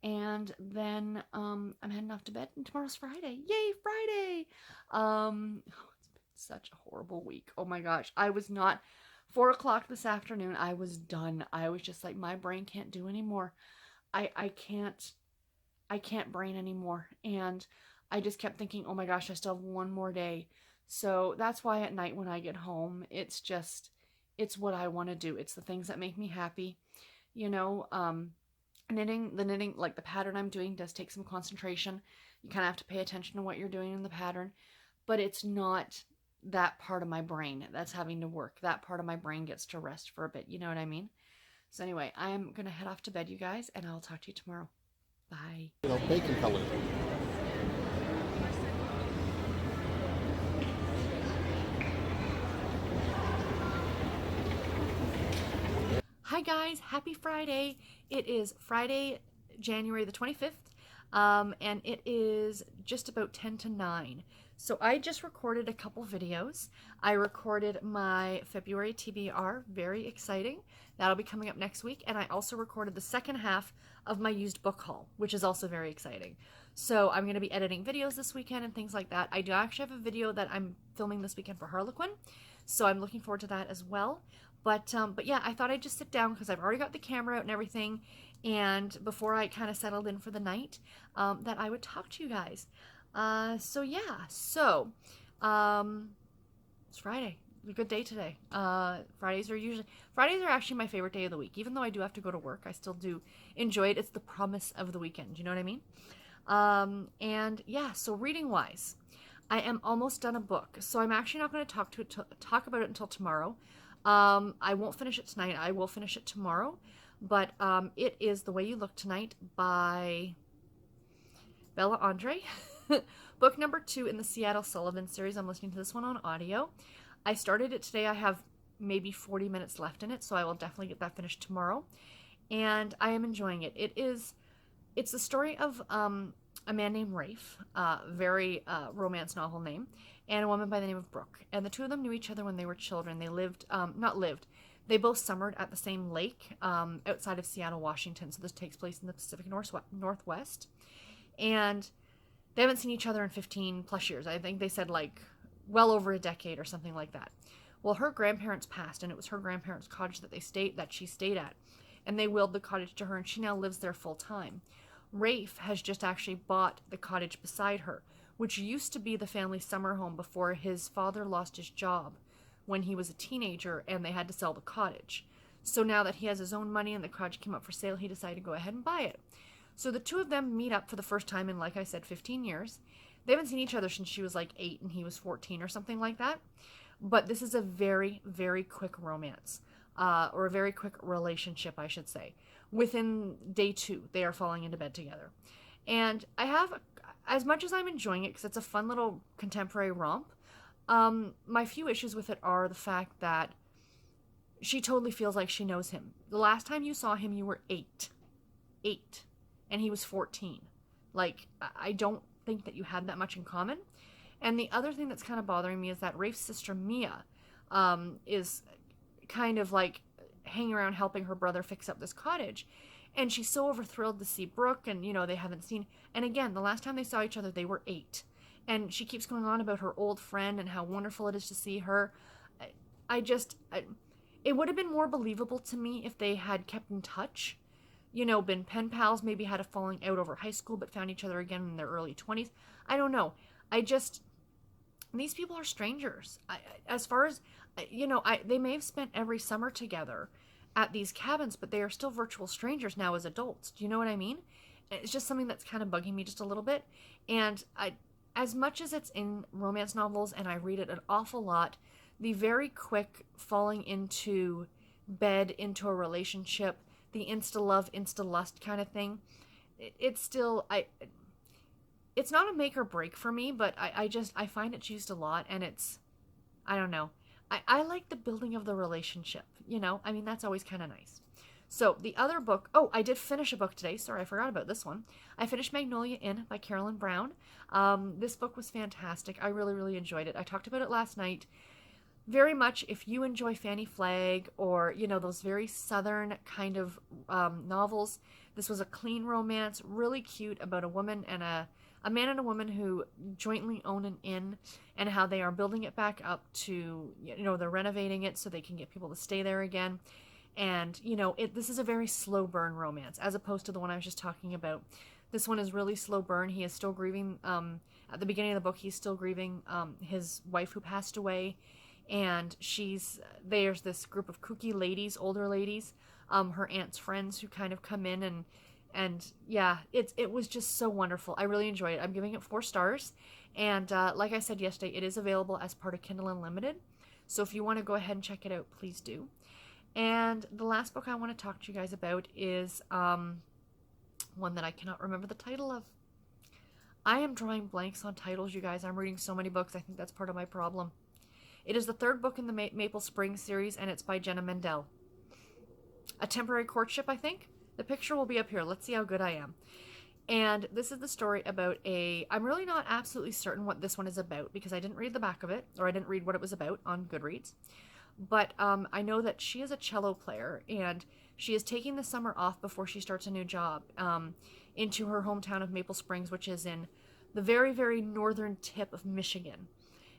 And then I'm heading off to bed, and tomorrow's Friday. Yay, Friday! It's been such a horrible week. Oh my gosh. I was not 4 o'clock this afternoon. I was done. I was just like, my brain can't do anymore. I can't brain anymore. And I just kept thinking, oh my gosh, I still have one more day. So that's why at night when I get home, it's what I want to do. It's the things that make me happy. You know, knitting, like the pattern I'm doing does take some concentration. You kind of have to pay attention to what you're doing in the pattern, but it's not that part of my brain that's having to work. That part of my brain gets to rest for a bit. You know what I mean? So anyway, I'm going to head off to bed, you guys, and I'll talk to you tomorrow. Bye. You know, bacon color. Hi guys, happy Friday. It is Friday, January the 25th, and it is just about 10 to 9. So I just recorded a couple videos. I recorded my February TBR, very exciting. That'll be coming up next week. And I also recorded the second half of my used book haul, which is also very exciting. So I'm going to be editing videos this weekend and things like that. I do actually have a video that I'm filming this weekend for Harlequin, so I'm looking forward to that as well. But yeah, I thought I'd just sit down because I've already got the camera out and everything, and before I kind of settled in for the night, that I would talk to you guys. So yeah, it's Friday. It's a good day today. Fridays are actually my favorite day of the week. Even though I do have to go to work, I still do enjoy it. It's the promise of the weekend. You know what I mean? And yeah, so reading wise, I am almost done a book. So I'm actually not going to talk about it until tomorrow. I won't finish it tonight. I will finish it tomorrow. But it is The Way You Look Tonight by Bella Andre. Book number 2 in the Seattle Sullivan series. I'm listening to this one on audio. I started it today. I have maybe 40 minutes left in it, so I will definitely get that finished tomorrow. And I am enjoying it. It's the story of a man named Rafe, very romance novel name, and a woman by the name of Brooke. And the two of them knew each other when they were children. They they both summered at the same lake outside of Seattle, Washington. So this takes place in the Pacific Northwest. And they haven't seen each other in 15 plus years. I think they said like well over a decade or something like that. Well, her grandparents passed, and it was her grandparents' cottage that she stayed at. And they willed the cottage to her, and she now lives there full time. Rafe has just actually bought the cottage beside her, which used to be the family's summer home before his father lost his job when he was a teenager and they had to sell the cottage. So now that he has his own money and the cottage came up for sale, he decided to go ahead and buy it. So the two of them meet up for the first time in, like I said, 15 years. They haven't seen each other since she was like 8 and he was 14 or something like that. But this is a very, very quick romance, or a very quick relationship, I should say. Within day 2, they are falling into bed together. And I have, as much as I'm enjoying it, because it's a fun little contemporary romp, my few issues with it are the fact that she totally feels like she knows him. The last time you saw him, you were 8. 8. And he was 14. Like, I don't think that you had that much in common. And the other thing that's kind of bothering me is that Rafe's sister Mia is kind of like hanging around helping her brother fix up this cottage. And she's so overthrilled to see Brooke, and, you know, they haven't seen... And again, the last time they saw each other, they were 8. And she keeps going on about her old friend and how wonderful it is to see her. It would have been more believable to me if they had kept in touch. You know, been pen pals, maybe had a falling out over high school, but found each other again in their early 20s. I don't know. These people are strangers. As far as, you know, they may have spent every summer together at these cabins, but they are still virtual strangers now as adults. Do you know what I mean? It's just something that's kind of bugging me just a little bit. And as much as it's in romance novels, and I read it an awful lot, the very quick falling into bed, into a relationship, the insta-love, insta-lust kind of thing, it's still, it's not a make or break for me, but I find it's used a lot, and it's, I don't know. I like the building of the relationship, you know? I mean, that's always kind of nice. So, the other book... Oh, I did finish a book today. Sorry, I forgot about this one. I finished Magnolia Inn by Carolyn Brown. This book was fantastic. I really, really enjoyed it. I talked about it last night. Very much, if you enjoy Fanny Flagg or, you know, those very southern kind of novels, this was a clean romance, really cute, about a woman and a man and a woman who jointly own an inn, and how they are building it back up to, you know, they're renovating it so they can get people to stay there again. And, you know, this is a very slow burn romance, as opposed to the one I was just talking about. This one is really slow burn. He is still grieving, at the beginning of the book, he's still grieving his wife who passed away. And there's this group of kooky ladies, older ladies, her aunt's friends, who kind of come in, and yeah, it was just so wonderful. I really enjoyed it. I'm giving it 4 stars. And like I said yesterday, it is available as part of Kindle Unlimited. So if you want to go ahead and check it out, please do. And the last book I want to talk to you guys about is one that I cannot remember the title of. I am drawing blanks on titles, you guys. I'm reading so many books. I think that's part of my problem. It is the 3rd book in the Maple Springs series, and it's by Jenna Mendel. A Temporary Courtship, I think. The picture will be up here. Let's see how good I am. And this is the story about I'm really not absolutely certain what this one is about, because I didn't read the back of it, or I didn't read what it was about on Goodreads. But I know that she is a cello player, and she is taking the summer off before she starts a new job into her hometown of Maple Springs, which is in the very, very northern tip of Michigan.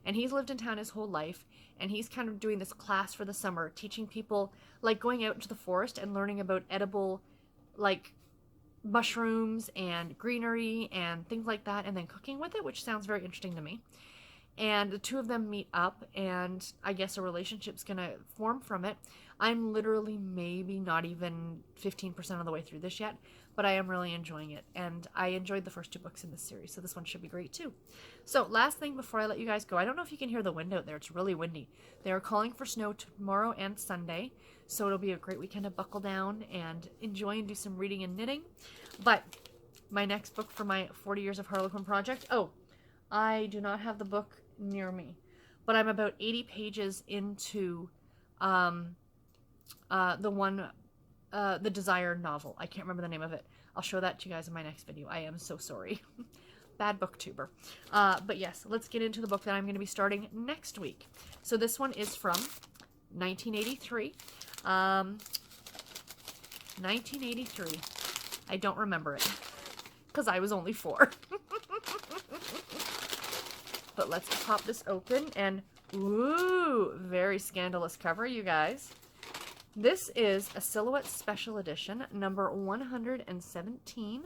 And he's lived in town his whole life, and he's kind of doing this class for the summer, teaching people, like, going out into the forest and learning about edible, like, mushrooms and greenery and things like that, and then cooking with it, which sounds very interesting to me. And the two of them meet up, and I guess a relationship's gonna form from it. I'm literally maybe not even 15% of the way through this yet, but I am really enjoying it, and I enjoyed the first 2 books in this series, so this one should be great too. So, last thing before I let you guys go, I don't know if you can hear the wind out there. It's really windy. They are calling for snow tomorrow and Sunday, so it'll be a great weekend to buckle down and enjoy and do some reading and knitting. But my next book for my 40 Years of Harlequin project, I do not have the book near me, but I'm about 80 pages into the Desire novel. I can't remember the name of it. I'll show that to you guys in my next video. I am so sorry. Bad booktuber. But yes, let's get into the book that I'm going to be starting next week. So this one is from 1983. 1983. I don't remember it because I was only 4. But let's pop this open, and ooh, very scandalous cover, you guys. This is a Silhouette Special Edition, number 117.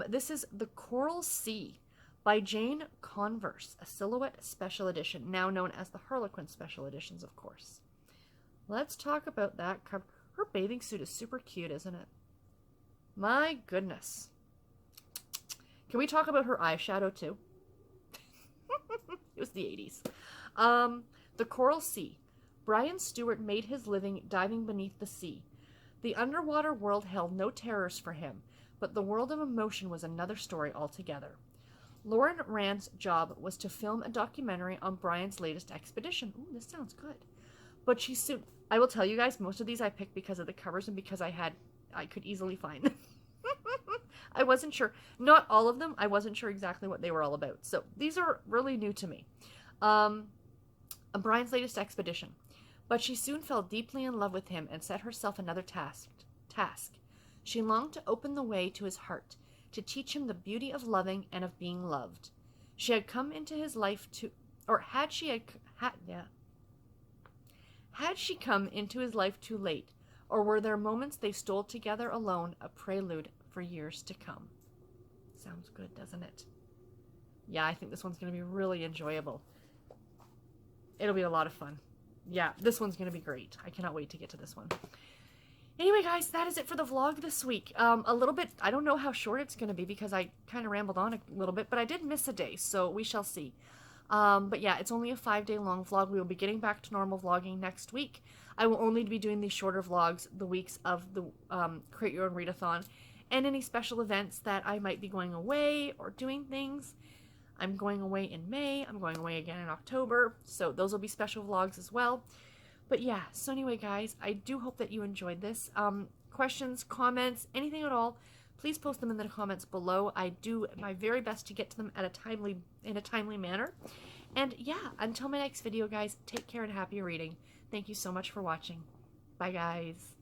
This is The Coral Sea by Jane Converse, a Silhouette Special Edition, now known as the Harlequin Special Editions, of course. Let's talk about that cover. Her bathing suit is super cute, isn't it? My goodness. Can we talk about her eyeshadow, too? It was the 80s. The Coral Sea. Brian Stewart made his living diving beneath the sea. The underwater world held no terrors for him, but the world of emotion was another story altogether. Lauren Rand's job was to film a documentary on Brian's latest expedition. Ooh, this sounds good. But she soon... I will tell you guys, most of these I picked because of the covers and because I could easily find them. I wasn't sure. Not all of them. I wasn't sure exactly what they were all about. So these are really new to me. Brian's latest expedition. But she soon fell deeply in love with him and set herself another task. She longed to open the way to his heart, to teach him the beauty of loving and of being loved. She had come into his life to... Or had she come into his life too late? Or were there moments they stole together alone, a prelude for years to come? Sounds good, doesn't it? Yeah, I think this one's going to be really enjoyable. It'll be a lot of fun. Yeah, this one's going to be great. I cannot wait to get to this one. Anyway, guys, that is it for the vlog this week. A little bit, I don't know how short it's going to be because I kind of rambled on a little bit, but I did miss a day, so we shall see. But yeah, it's only a 5-day long vlog. We will be getting back to normal vlogging next week. I will only be doing these shorter vlogs the weeks of the Create Your Own Readathon and any special events that I might be going away or doing things. I'm going away in May. I'm going away again in October. So those will be special vlogs as well. But yeah, so anyway, guys, I do hope that you enjoyed this. Questions, comments, anything at all, please post them in the comments below. I do my very best to get to them in a timely manner. And yeah, until my next video, guys, take care and happy reading. Thank you so much for watching. Bye, guys.